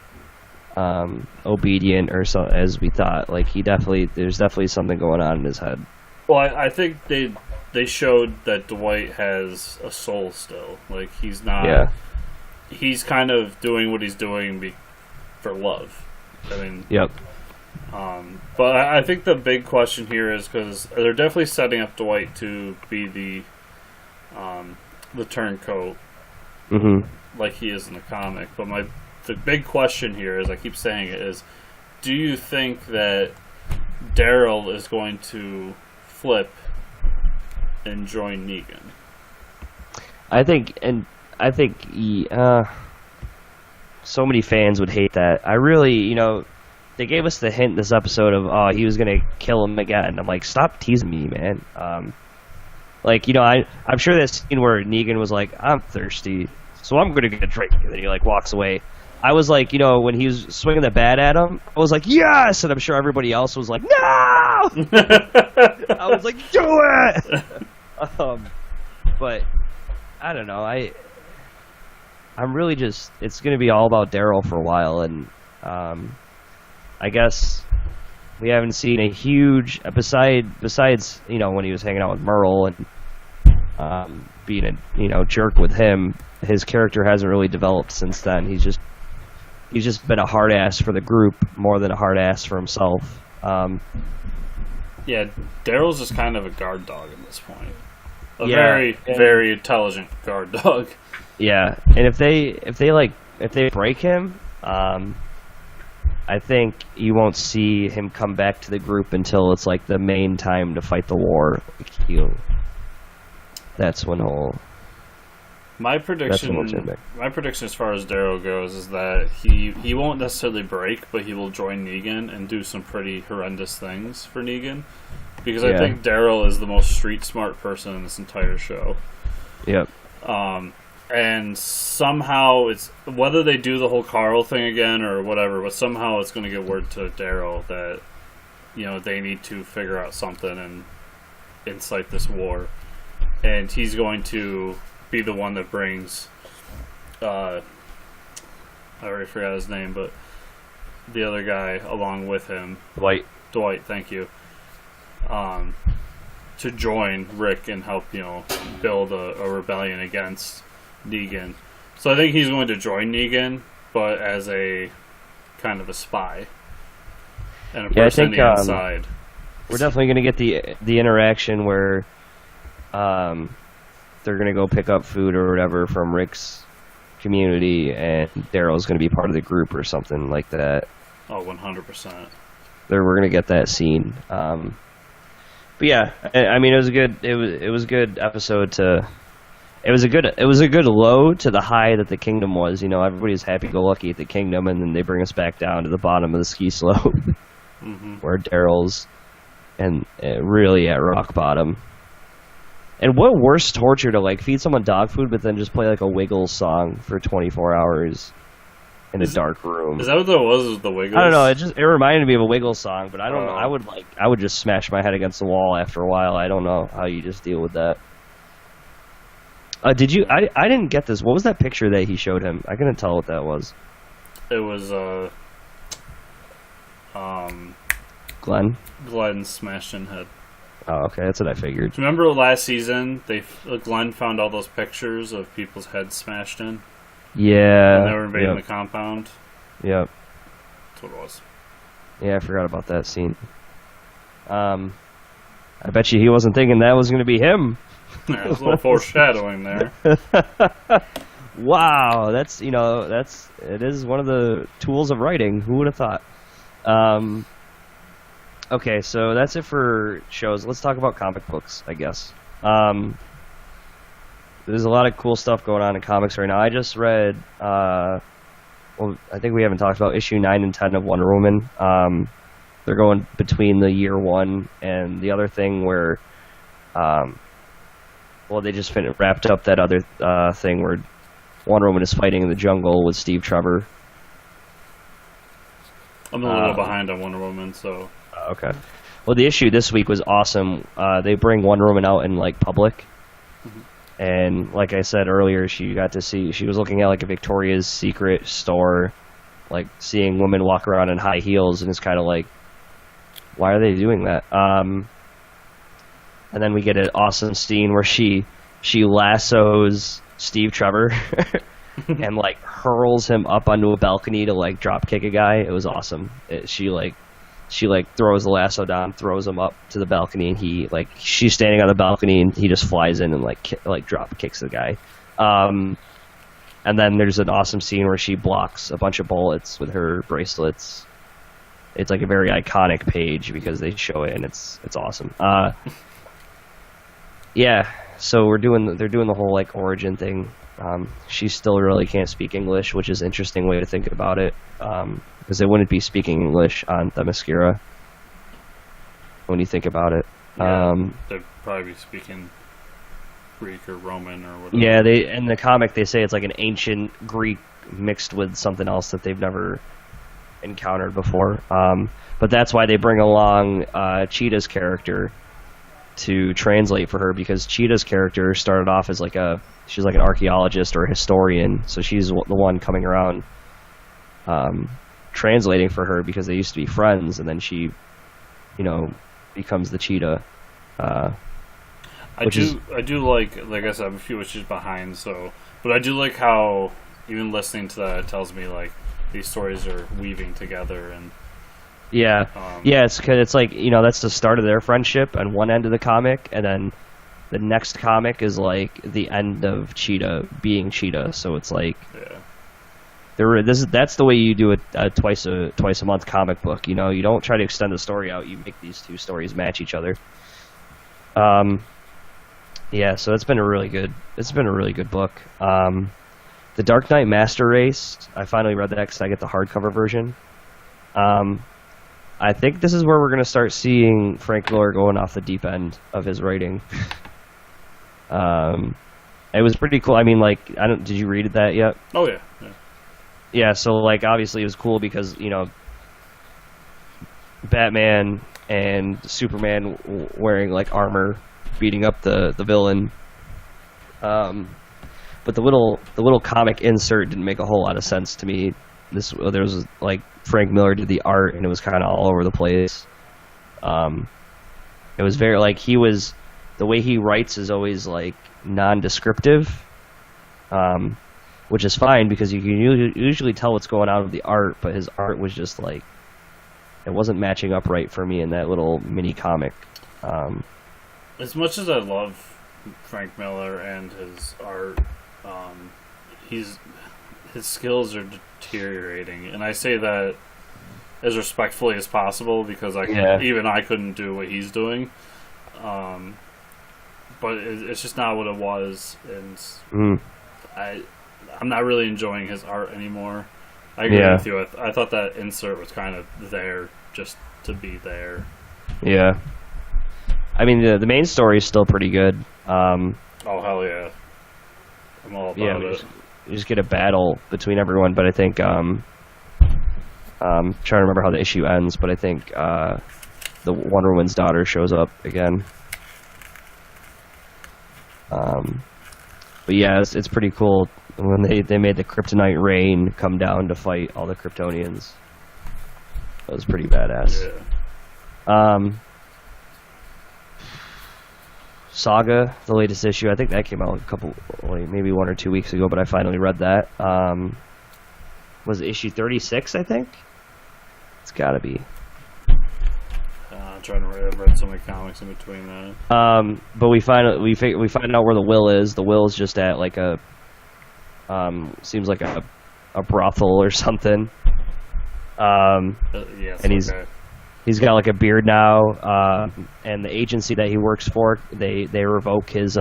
obedient or so as we thought. Like, there's definitely something going on in his head. Well, I think they showed that Dwight has a soul still. Like, he's not. Yeah. He's kind of doing what he's doing for love. I mean. Yep. But I think the big question here is, because they're definitely setting up Dwight to be the turncoat, like he is in the comic. But the big question here, as I keep saying it, is, do you think that Daryl is going to flip and join Negan? I think so many fans would hate that. I really, they gave us the hint this episode of, he was going to kill him again. I'm like, stop teasing me, man. I'm sure that scene where Negan was like, I'm thirsty, so I'm going to get a drink, and then he, like, walks away. I was like, when he was swinging the bat at him, I was like, yes! And I'm sure everybody else was like, no! I was like, do it! But, I don't know, I'm really just, it's going to be all about Daryl for a while, and I guess we haven't seen a huge, besides when he was hanging out with Merle and being a jerk with him, his character hasn't really developed since then. He's just been a hard ass for the group more than a hard ass for himself. Yeah, Daryl's just kind of a guard dog at this point. Very, very intelligent guard dog. Yeah, and if they break him, I think you won't see him come back to the group until it's like the main time to fight the war. That's when My That's the most prediction, impact. my prediction as far as Daryl goes is that he won't necessarily break, but he will join Negan and do some pretty horrendous things for Negan, because I think Daryl is the most street smart person in this entire show. Yep. And somehow it's whether they do the whole Carl thing again or whatever, but somehow it's going to get word to Daryl that they need to figure out something and incite this war, and he's going to be the one that brings I already forgot his name, but the other guy along with him, Dwight, thank you, to join Rick and help build a rebellion against Negan. So I think he's going to join Negan, but as a kind of a spy and a person on the inside. We're definitely going to get the interaction where they're going to go pick up food or whatever from Rick's community, and Daryl's going to be part of the group or something like that. Oh, 100%. We're going to get that scene. But yeah, I mean, it was a good episode to. It was a good low to the high that the kingdom was. Everybody's happy-go-lucky at the kingdom, and then they bring us back down to the bottom of the ski slope, where Daryl's and really at rock bottom. And what worse torture to feed someone dog food, but then just play a Wiggles song for 24 hours in a dark room. Is that what that was the Wiggles? I don't know. It reminded me of a Wiggles song, but I don't know. I would just smash my head against the wall after a while. I don't know how you just deal with that. Did you? I didn't get this. What was that picture that he showed him? I couldn't tell what that was. It was Glenn's smashed in head. Oh, okay, that's what I figured. Do you remember last season? Glenn found all those pictures of people's heads smashed in. Yeah. And they were invading the compound. Yep. That's what it was. Yeah, I forgot about that scene. I bet you he wasn't thinking that was going to be him. Yeah, there's a little foreshadowing there. Wow, it is one of the tools of writing. Who would have thought? Okay, so that's it for shows. Let's talk about comic books, I guess. There's a lot of cool stuff going on in comics right now. I just read, I think we haven't talked about issue 9 and 10 of Wonder Woman. They're going between the year 1 and the other thing where, they just wrapped up that other thing where Wonder Woman is fighting in the jungle with Steve Trevor. I'm a little behind on Wonder Woman, so... Okay. Well, the issue this week was awesome. They bring Wonder Woman out in public, and like I said earlier, she got to see. She was looking at a Victoria's Secret store, seeing women walk around in high heels, and it's kind of why are they doing that? And then we get an awesome scene where she lassos Steve Trevor and hurls him up onto a balcony to drop kick a guy. It was awesome. She throws the lasso down, throws him up to the balcony, and she's standing on the balcony, and he just flies in and drop kicks the guy. And then there's an awesome scene where she blocks a bunch of bullets with her bracelets. It's a very iconic page because they show it, and it's awesome. Yeah, so they're doing the whole origin thing. She still really can't speak English, which is an interesting way to think about it. Because they wouldn't be speaking English on Themyscira when you think about it. Yeah, they'd probably be speaking Greek or Roman or whatever. Yeah, in the comic they say it's an ancient Greek mixed with something else that they've never encountered before. But that's why they bring along Cheetah's character to translate for her, because Cheetah's character started off as she's an archaeologist or a historian, so she's the one coming around translating for her because they used to be friends, and then she, becomes the Cheetah. I do like I said, I'm a few issues behind, but I do like how even listening to that, it tells me these stories are weaving together and. Yeah, it's because it's that's the start of their friendship on one end of the comic, and then the next comic is the end of Cheetah being Cheetah. So it's that's the way you do a twice a month comic book. You don't try to extend the story out. You make these two stories match each other. Yeah, so it's been a really good book. The Dark Knight Master Race, I finally read that because I get the hardcover version. I think this is where we're going to start seeing Frank Miller going off the deep end of his writing. It was pretty cool. I mean, like, did you read that yet? Oh yeah. Yeah, so like obviously it was cool because, you know, Batman and Superman wearing like armor beating up the villain. But the little comic insert didn't make a whole lot of sense to me. There was like Frank Miller did the art and it was kind of all over the place. It was very like the way he writes is always like non-descriptive, which is fine because you can usually tell what's going on with the art, but his art was just like, it wasn't matching up right for me in that little mini comic. As much as I love Frank Miller and his art, his skills are deteriorating, and I say that as respectfully as possible because even I couldn't do what he's doing. But it's just not what it was, and I'm not really enjoying his art anymore. I agree with you. I thought that insert was kind of there just to be there. Yeah. I mean, the main story is still pretty good. Oh, hell yeah. I'm all about it. You just get a battle between everyone, but I think... trying to remember how the issue ends, but I think the Wonder Woman's daughter shows up again. But yeah, it's pretty cool when they made the Kryptonite rain come down to fight all the Kryptonians. That was pretty badass. Yeah. Saga, the latest issue, I think that came out maybe 1 or 2 weeks ago, but I finally read that. Was it issue 36, I think? It's gotta be. I'm trying to read. I've read so many comics in between that. But we find out where the Will is. The Will is just at like a seems like a brothel or something. Yes, and he's got like a beard now. And the agency that he works for, they revoke his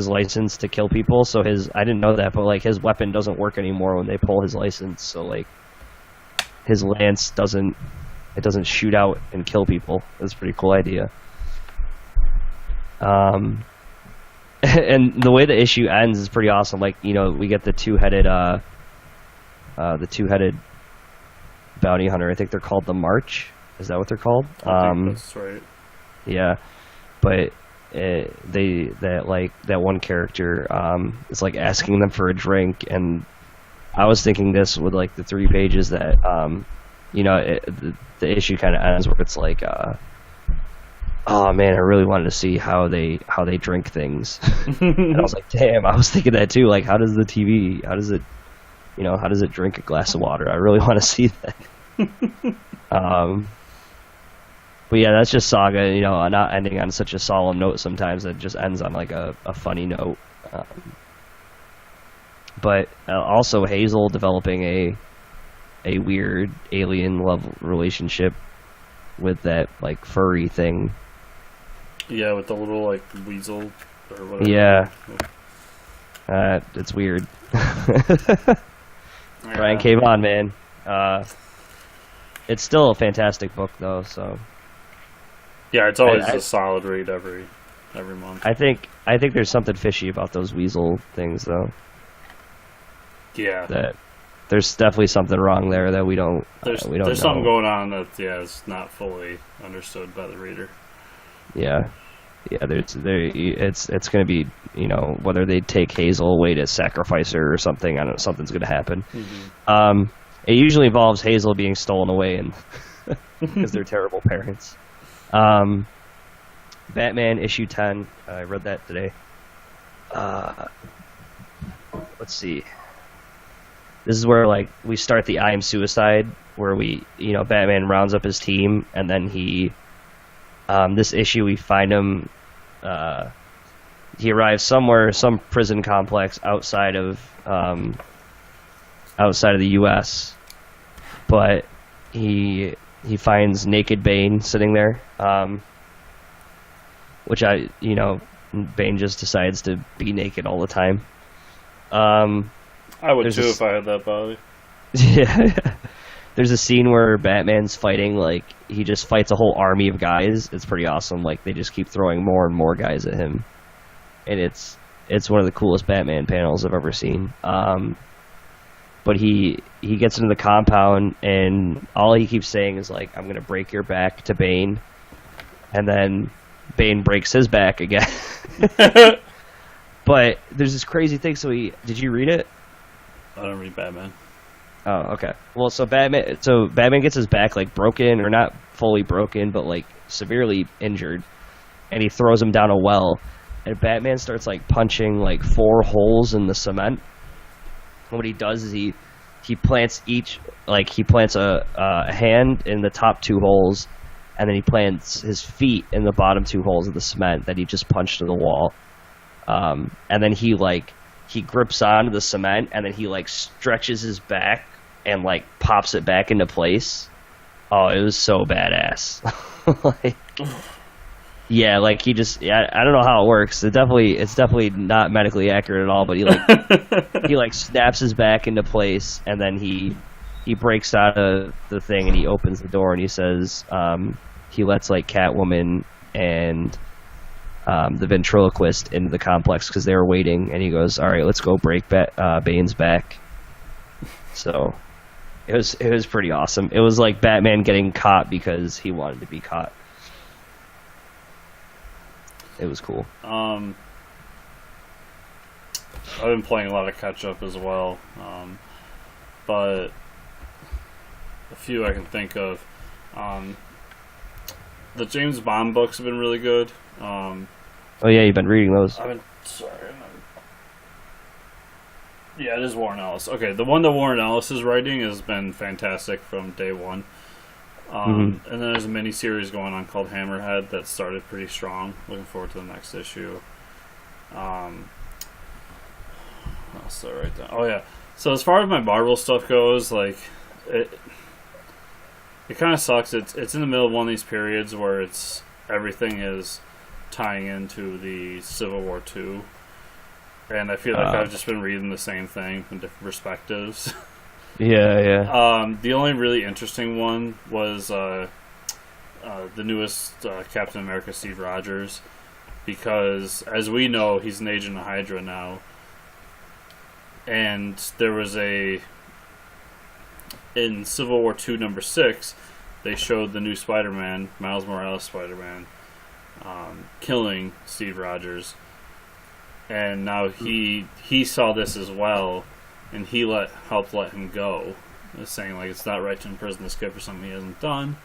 license to kill people. So I didn't know that, but like his weapon doesn't work anymore when they pull his license. So like his lance doesn't shoot out and kill people. That's a pretty cool idea. And the way the issue ends is pretty awesome. Like, you know, we get the two-headed bounty hunter. I think they're called the March. Is that what they're called? I think that's right. Yeah, but that one character is like asking them for a drink, and I was thinking this with like the 3 pages that you know, the issue kind of ends where it's like, oh man, I really wanted to see how they drink things. And I was like, damn, I was thinking that too. Like, how does it drink a glass of water? I really want to see that. But yeah, that's just Saga, you know, not ending on such a solemn note sometimes. It just ends on like a funny note. But also Hazel developing a weird alien love relationship with that like furry thing. Yeah, with the little like weasel or whatever. Yeah. It's weird. Brian came on, man. It's still a fantastic book though, so yeah, it's always a solid read every month. I think there's something fishy about those weasel things though. Yeah. That there's definitely something wrong there that we don't there's know. Something going on that is not fully understood by the reader. Yeah, it's going to be, you know, whether they take Hazel away to sacrifice her or something. I don't know, something's going to happen. Mm-hmm. It usually involves Hazel being stolen away, and because they're terrible parents. Batman issue 10. I read that today. Let's see. This is where like we start the I Am Suicide, where Batman rounds up his team, and then he. This issue, we find him. He arrives somewhere, some prison complex outside of the U.S. But he finds Naked Bane sitting there, which and Bane just decides to be naked all the time. I would There's too this- if I had that body. Yeah. There's a scene where Batman's fighting, like, he just fights a whole army of guys. It's pretty awesome. Like, they just keep throwing more and more guys at him. And it's one of the coolest Batman panels I've ever seen. But he gets into the compound, and all he keeps saying is, like, I'm going to break your back to Bane. And then Bane breaks his back again. But there's this crazy thing. Did you read it? I don't read Batman. Oh, okay. Well, so Batman gets his back, like, broken, or not fully broken, but, like, severely injured, and he throws him down a well, and Batman starts, like, punching, like, 4 holes in the cement. And what he does is he plants a hand in the top 2 holes, and then he plants his feet in the bottom 2 holes of the cement that he just punched to the wall. And then he grips onto the cement, and then he, like, stretches his back and, like, pops it back into place. Oh, it was so badass. Like, yeah, like, I don't know how it works. It's definitely not medically accurate at all, but he snaps his back into place, and then he breaks out of the thing, and he opens the door, and he says, he lets, like, Catwoman and the ventriloquist into the complex because they were waiting, and he goes, all right, let's go break Bane's back. So it was pretty awesome. It was like Batman getting caught because he wanted to be caught. It was cool. I've been playing a lot of catch up as well, but a few I can think of. The James Bond books have been really good. Oh yeah, you've been reading those. Yeah, it is Warren Ellis. Okay, the one that Warren Ellis is writing has been fantastic from day one. And then there's a mini-series going on called Hammerhead that started pretty strong. Looking forward to the next issue. I'll start right down. Oh yeah. So as far as my Marvel stuff goes, like it kind of sucks. It's in the middle of one of these periods where everything is tying into the Civil War II. And I feel like I've just been reading the same thing from different perspectives. Yeah. The only really interesting one was the newest Captain America, Steve Rogers, because as we know, he's an agent of Hydra now. And there was in Civil War II #6, they showed the new Spider-Man, Miles Morales Spider-Man, killing Steve Rogers. And now he saw this as well, and he helped let him go, saying like it's not right to imprison this kid for something he hasn't done.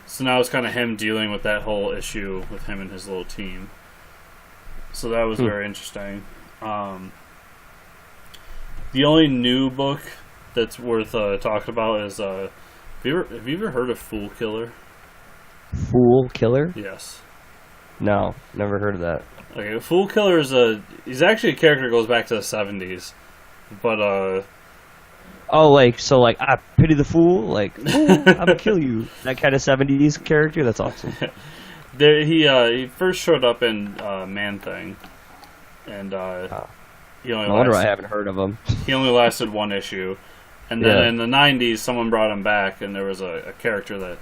So now it's kind of him dealing with that whole issue with him and his little team. So that was very interesting. The only new book that's worth talking about is have you ever heard of Fool Killer? Fool Killer? Yes. No, never heard of that. Okay, Fool Killer he's actually a character that goes back to the 70s, but I pity the fool, like, fool, I'm gonna kill you. That kind of 70s character. That's awesome. He first showed up in Man Thing, and he only no wonder I haven't heard of him. He only lasted one issue, and then in the 90s, someone brought him back, and there was a character that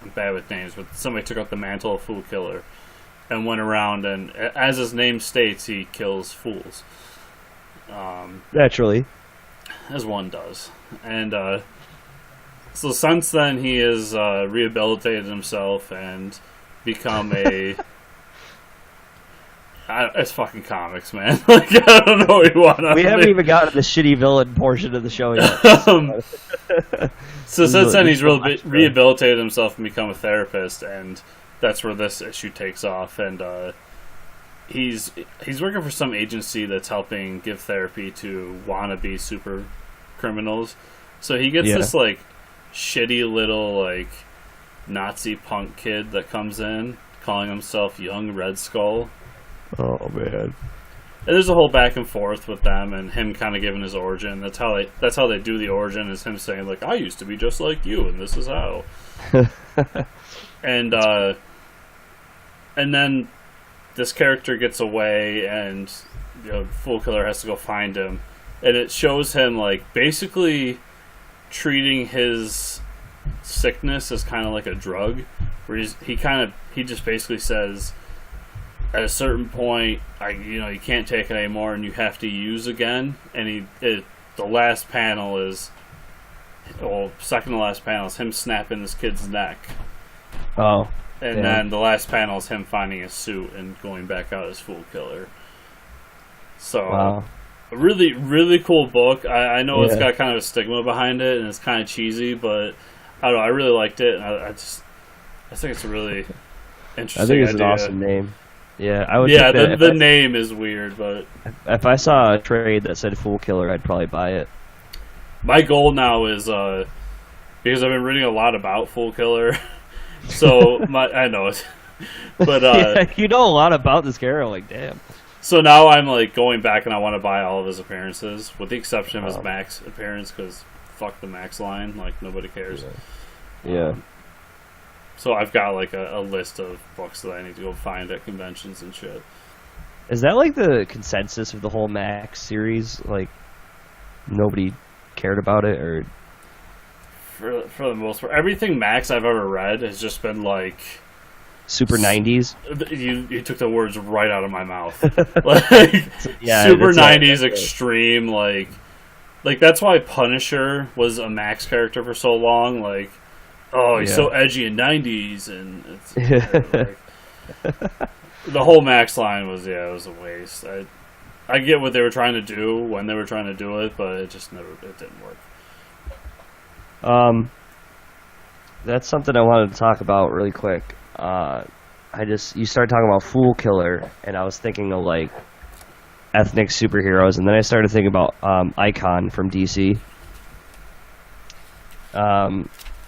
I'm bad with names, but somebody took up the mantle of Fool Killer. And went around, and as his name states, he kills fools. Naturally. As one does. And so since then, he has rehabilitated himself and become a... it's fucking comics, man. Like, I don't know what you want. We haven't even gotten to the shitty villain portion of the show yet. So since then, he's rehabilitated himself and become a therapist, and that's where this issue takes off. And he's working for some agency that's helping give therapy to wannabe super criminals. So he gets this like shitty little like Nazi punk kid that comes in calling himself Young Red Skull. Oh man. And there's a whole back and forth with them and him kind of giving his origin. That's how they do the origin, is him saying like, I used to be just like you and this is how. And then this character gets away, and Fool Killer has to go find him, and it shows him like basically treating his sickness as kind of like a drug, where he just basically says, at a certain point, you can't take it anymore, and you have to use again. And the last panel is, second to last panel is him snapping this kid's neck. Oh. And then the last panel is him finding his suit and going back out as Fool Killer. So, wow. A really, really cool book. I know it's got kind of a stigma behind it, and it's kind of cheesy, but I don't know. I really liked it, and I think it's a really interesting I think it's idea. an awesome name. Yeah, I would. Yeah, the name is weird, but if I saw a trade that said Fool Killer, I'd probably buy it. My goal now is because I've been reading a lot about Fool Killer, so I know it, but yeah, you know a lot about this character. Like, damn. So now I'm like going back and I want to buy all of his appearances, with the exception of his Max appearance, because fuck the Max line, like nobody cares. Yeah. So I've got like a list of books that I need to go find at conventions and shit. Is that like the consensus of the whole Max series? Like, nobody cared about it, or for the most part, everything Max I've ever read has just been like super 90s. You took the words right out of my mouth. Like super 90s extreme. Like that's why Punisher was a Max character for so long. Like, oh, he's so edgy in 90s, and it's the whole Max line was it was a waste. I get what they were trying to do when they were trying to do it, but it didn't work. That's something I wanted to talk about really quick. You started talking about Fool Killer, and I was thinking of like ethnic superheroes, and then I started thinking about Icon from DC.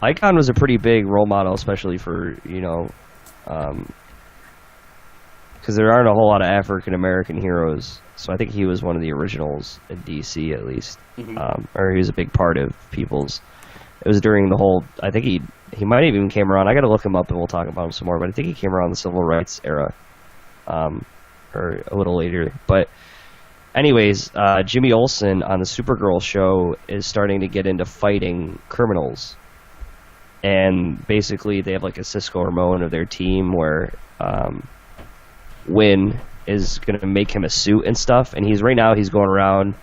Icon was a pretty big role model, especially for because there aren't a whole lot of African American heroes, so I think he was one of the originals in DC at least, or he was a big part of People's. It was during the whole. I think he might have even came around. I got to look him up and we'll talk about him some more. But I think he came around the civil rights era, or a little later. But anyways, Jimmy Olsen on the Supergirl show is starting to get into fighting criminals, and basically they have like a Cisco Ramon of their team where Win is going to make him a suit and stuff. And he's going around,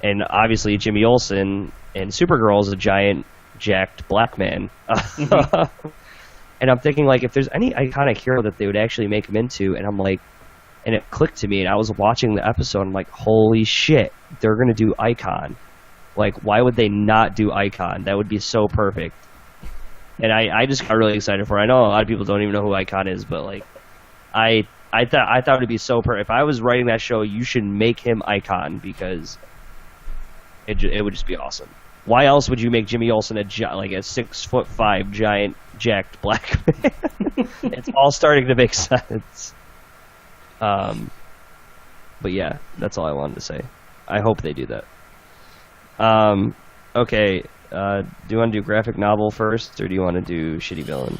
and obviously Jimmy Olsen and Supergirl is a giant jacked black man. And I'm thinking, like, if there's any iconic hero that they would actually make him into, and I'm like, and it clicked to me, and I was watching the episode, I'm like, holy shit, they're gonna do Icon. Like, why would they not do Icon? That would be so perfect. And I just got really excited for it. I know a lot of people don't even know who Icon is, but like, I thought it'd be so perfect. If I was writing that show, you should make him Icon, because it would just be awesome. Why else would you make Jimmy Olsen a 6'5" giant jacked black man? It's all starting to make sense. But yeah, that's all I wanted to say. I hope they do that. Okay, do you want to do graphic novel first, or do you want to do shitty villain?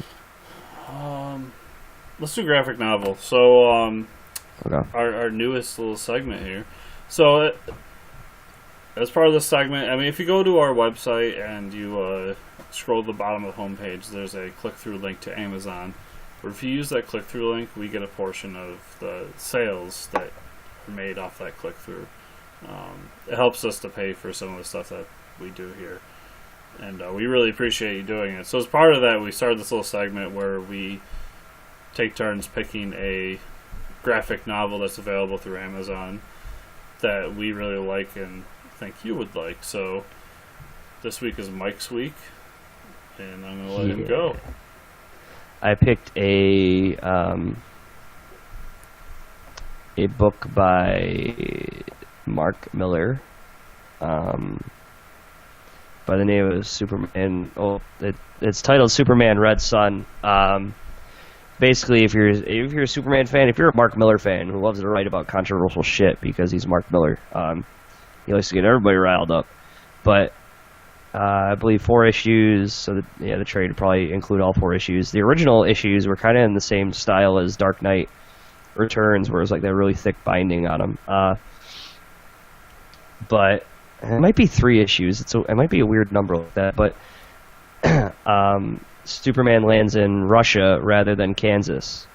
Let's do graphic novel. So, okay. Our newest little segment here. So, as part of this segment, I mean, if you go to our website and you scroll to the bottom of the homepage, there's a click-through link to Amazon. Where if you use that click-through link, we get a portion of the sales that are made off that click-through. It helps us to pay for some of the stuff that we do here. And we really appreciate you doing it. So as part of that, we started this little segment where we take turns picking a graphic novel that's available through Amazon that we really like and think you would like. So this week is Mike's week, and I'm going to let him go. I picked a book by Mark Miller by the name of Superman. It's titled Superman Red Sun. Basically, if you're a Superman fan, if you're a Mark Miller fan who loves to write about controversial shit because he's Mark Miller, he likes to get everybody riled up. But I believe 4 issues, so the trade would probably include all 4 issues. The original issues were kind of in the same style as Dark Knight, Returns, where it was like that really thick binding on them. But it might be 3 issues. It might be a weird number like that. But Superman lands in Russia rather than Kansas,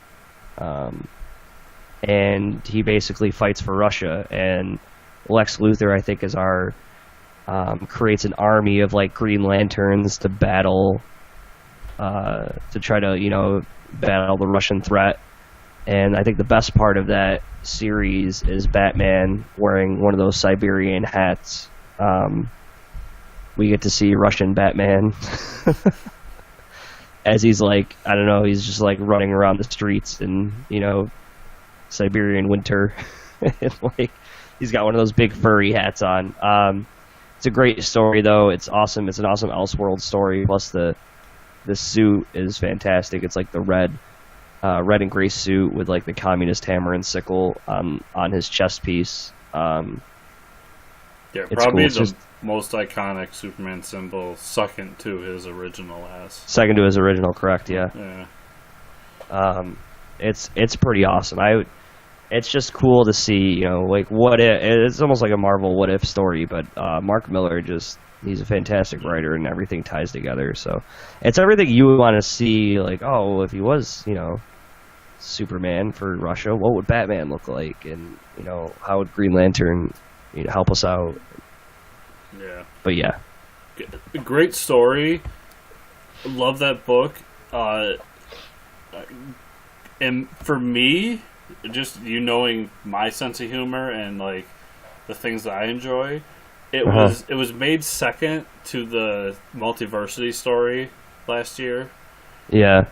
and he basically fights for Russia. And Lex Luthor, I think, creates an army of like Green Lanterns to battle, to try to battle the Russian threat. And I think the best part of that series is Batman wearing one of those Siberian hats. We get to see Russian Batman as he's like, I don't know, he's just like running around the streets in, Siberian winter. And like, he's got one of those big furry hats on. It's a great story, though. It's awesome. It's an awesome Elseworld story. Plus, the suit is fantastic. It's like the red and gray suit with like the communist hammer and sickle on his chest piece. Yeah, probably cool. The most iconic Superman symbol, second to his original ass. Second to his original, correct? Yeah. Yeah. It's pretty awesome. It's just cool to see, like what if. It's almost like a Marvel what if story, but Mark Miller he's a fantastic writer, and everything ties together. So it's everything you would want to see. Like, oh, if he was, Superman for Russia, what would Batman look like? And how would Green Lantern help us out? Yeah. But yeah, great story. Love that book. And for me, just knowing my sense of humor and like the things that I enjoy, it was made second to the Multiversity story last year. Yeah.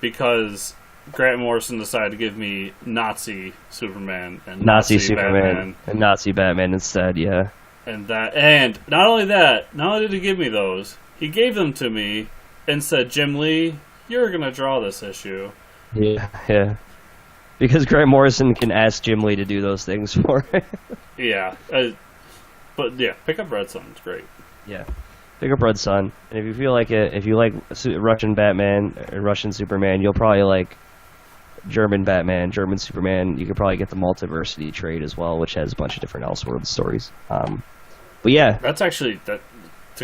Because Grant Morrison decided to give me Nazi Superman and Nazi Superman Batman. And Nazi Batman instead. Yeah. And not only did he give me those, he gave them to me and said, "Jim Lee, you're gonna draw this issue." Yeah. Because Grant Morrison can ask Jim Lee to do those things for him. Yeah. But yeah, pick up Red Sun. It's great. Yeah. Pick up Red Sun. And if you feel like it, if you like Russian Batman or Russian Superman, you'll probably like German Batman, German Superman. You could probably get the Multiversity trade as well, which has a bunch of different Elseworld stories. But yeah. That's actually, to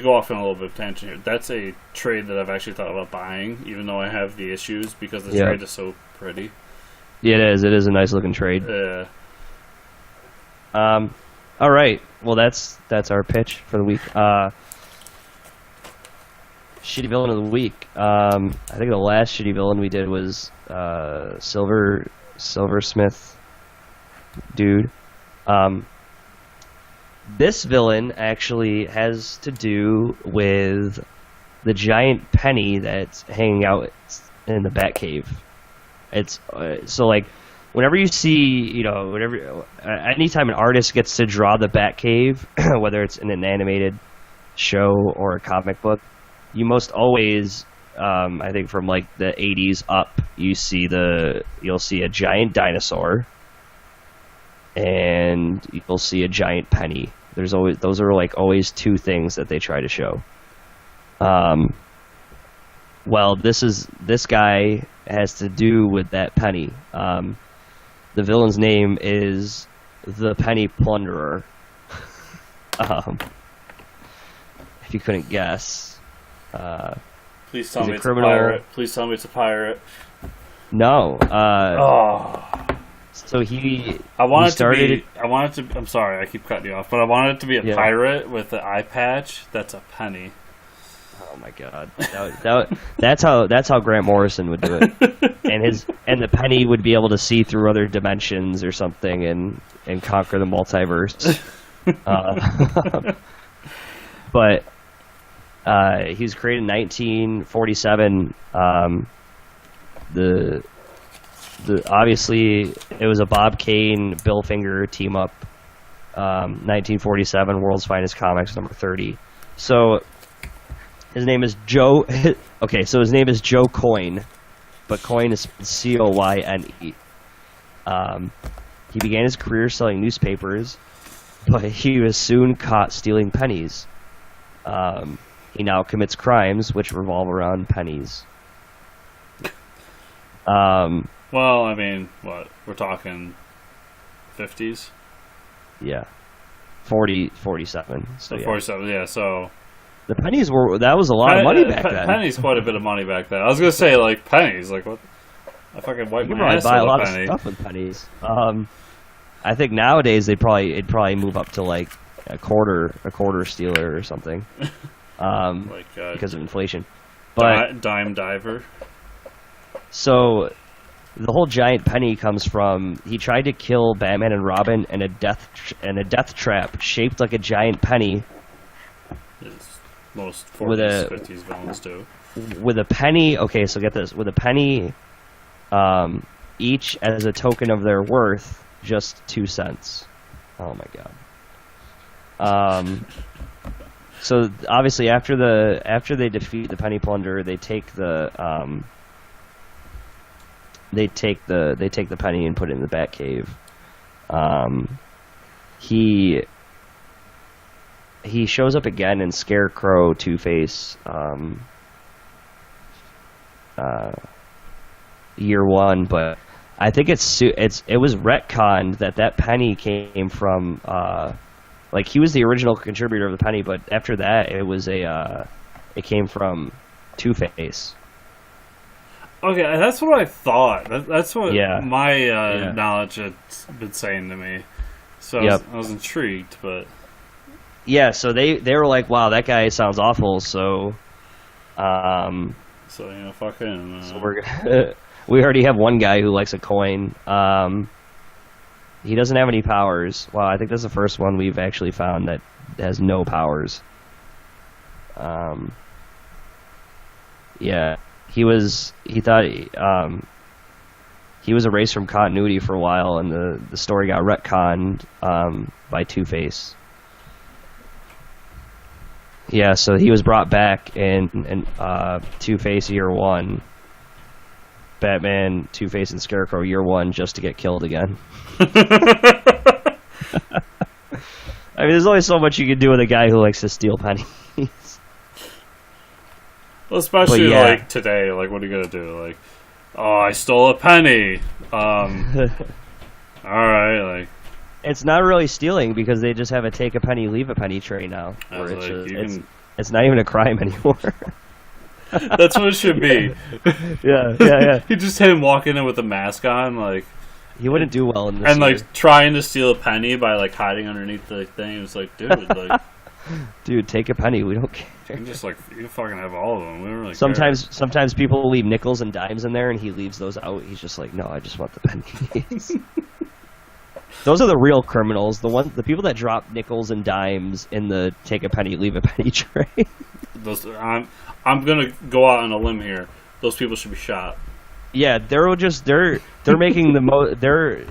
go off on a little bit of tangent here, that's a trade that I've actually thought about buying, even though I have the issues, because the trade is so pretty. Yeah, it is. It is a nice looking trade. Yeah. All right. Well, that's our pitch for the week. Shitty villain of the week. I think the last shitty villain we did was Silversmith dude. This villain actually has to do with the giant penny that's hanging out in the Batcave. It's so like whenever you see, anytime an artist gets to draw the Batcave, whether it's in an animated show or a comic book, you most always, I think from like the 80s up, you'll see a giant dinosaur and you'll see a giant penny. Those are like always two things that they try to show. Well, this guy has to do with that penny. The villain's name is the Penny Plunderer. If you couldn't guess. Please tell me it's a pirate. Please tell me it's a pirate. No. So I'm sorry, I keep cutting you off, but I wanted it to be a pirate with the eye patch. That's a penny. Oh my god, that's how Grant Morrison would do it, and the penny would be able to see through other dimensions or something and conquer the multiverse. But he was created in 1947. Obviously it was a Bob Kane, Bill Finger team up. 1947, World's Finest Comics, number 30. So. His name is Joe. Okay, so his name is Joe Coyne, but Coyne is Coyne. He began his career selling newspapers, but he was soon caught stealing pennies. He now commits crimes which revolve around pennies. Well, I mean, what we're talking 50s. Yeah, 47. So yeah. 47. Yeah, so the pennies that was a lot of money back then. Pennies, quite a bit of money back then. I was gonna say like pennies, like what? I fucking wipe You my could probably buy ass a with lot a of penny. stuff with pennies. I think nowadays it'd probably move up to like a quarter stealer or something, because of inflation. But dime diver. so the whole giant penny comes from he tried to kill Batman and Robin in a death trap shaped like a giant penny. Is most With 40s, a- 50s villains do. With a penny, okay, so get this, with a penny, each as a token of their worth, just 2 cents. Oh my god. So obviously after they defeat the Penny Plunder, they take the penny and put it in the Batcave. He shows up again in Scarecrow, Two-Face, year one, but I think it was retconned that penny came from like he was the original contributor of the penny, but after that it came from Two-Face. Okay, that's what I thought. That's what Yeah. my knowledge had been saying to me. So I was intrigued, but Yeah, so they were like, wow, that guy sounds awful, so so fucking. so we already have one guy who likes a coin. He doesn't have any powers. Wow, I think that's the first one we've actually found that has no powers. Yeah, he thought he was erased from continuity for a while, and the story got retconned by Two-Face. Yeah, so he was brought back in Two-Face year one. Batman, Two-Face, and Scarecrow year one just to get killed again. I mean, there's only so much you can do with a guy who likes to steal pennies. Well, especially yeah. like today, like what are you gonna do? Like, oh, I stole a penny. All right, like It's not really stealing because they just have a take a penny, leave a penny tray now. I Where was it's, like, just, it's not even a crime anymore. that's what it should be. Yeah. You just him walking in with a mask on, like, He wouldn't do well in this. and year. like trying to steal a penny by like hiding underneath the thing. It's like, dude, like, Dude, take a penny. We don't care. you just like you fucking have all of them. We don't really care. Sometimes people will leave nickels and dimes in there, and he leaves those out. He's just like, no, I just want the pennies. Those are the real criminals. The people that drop nickels and dimes in the take a penny, leave a penny tray. I'm gonna go out on a limb here. Those people should be shot. Yeah, they're making they're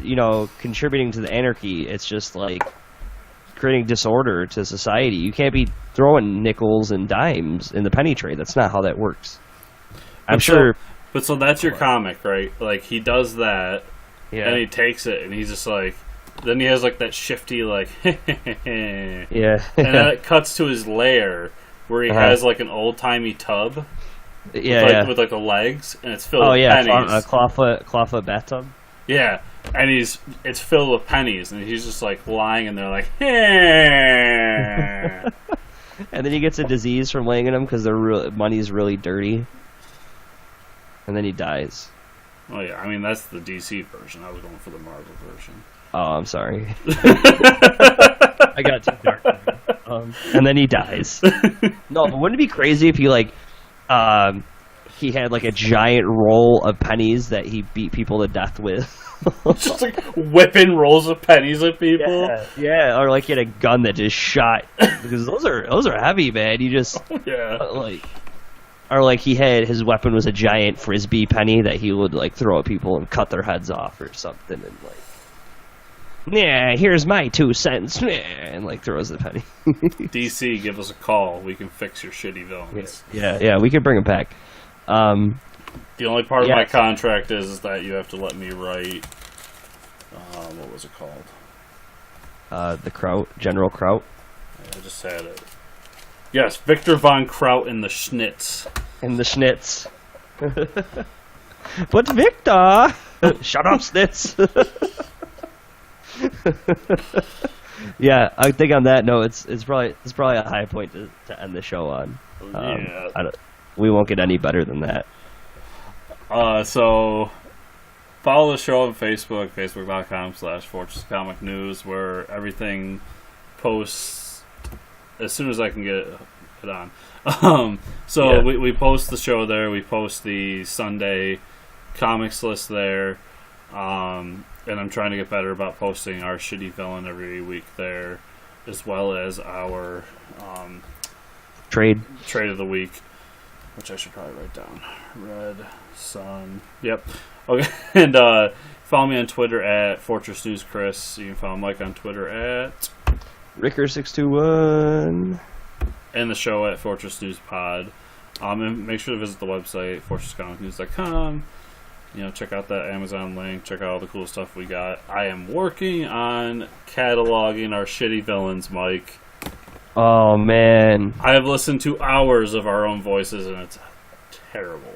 contributing to the anarchy. It's just like creating disorder to society. You can't be throwing nickels and dimes in the penny tray. That's not how that works. I'm sure. But so that's your comic, right? Like he does that, Yeah. and he takes it, and he's just like, then he has like that shifty like, Yeah. and then it cuts to his lair where he has like an old timey tub. With like the legs, and it's filled with pennies. A clawfoot bathtub. Yeah, and it's filled with pennies, and he's just like lying in there like, hey. And then he gets a disease from laying in them because money's really dirty. And then he dies. Oh yeah, I mean that's the DC version. I was going for the Marvel version. Oh, I'm sorry. I got too dark. And then he dies. No, but wouldn't it be crazy if he he had like a giant roll of pennies that he beat people to death with? Just like whipping rolls of pennies at people. Yeah, or like he had a gun that just shot, because those are heavy, man. You just or like his weapon was a giant frisbee penny that he would like throw at people and cut their heads off or something, and like, yeah, here's my 2 cents, and like throws the penny. DC, give us a call. We can fix your shitty villains. Yeah, we can bring him back. The only part of my contract is that you have to let me write. What was it called? The Kraut, General Kraut. I just had it. Yes, Victor von Kraut in the Schnitz. In the Schnitz. But Victor. Shut up, Snitz. Yeah, I think on that note, it's probably a high point to end the show on. Yeah. We won't get any better than that. So follow the show on Facebook, facebook.com/Fortress Comic News, where everything posts as soon as I can get it on. So we post the show there. We post the Sunday comics list there. And I'm trying to get better about posting our shitty villain every week there, as well as our trade of the week, which I should probably write down. Red Sun. Yep. Okay. And follow me on Twitter at Fortress News Chris. You can follow Mike on Twitter at Ricker621. And the show at Fortress News Pod. And make sure to visit the website, fortresscomicnews.com. Check out that Amazon link. Check out all the cool stuff we got. I am working on cataloging our shitty villains, Mike. Oh, man. I have listened to hours of our own voices, and it's terrible.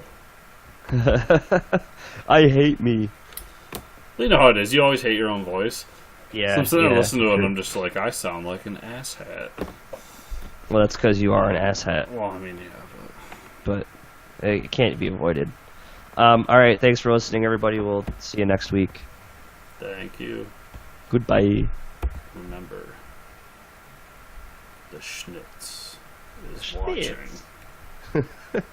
I hate me. You know how it is. You always hate your own voice. Yeah. So I'm sitting there listening to it, and I'm just like, I sound like an asshat. Well, that's because you are an asshat. Well, I mean, yeah. But it can't be avoided. All right, thanks for listening, everybody. We'll see you next week. Thank you. Goodbye. Remember, the Schnitz is Schnitz. watching.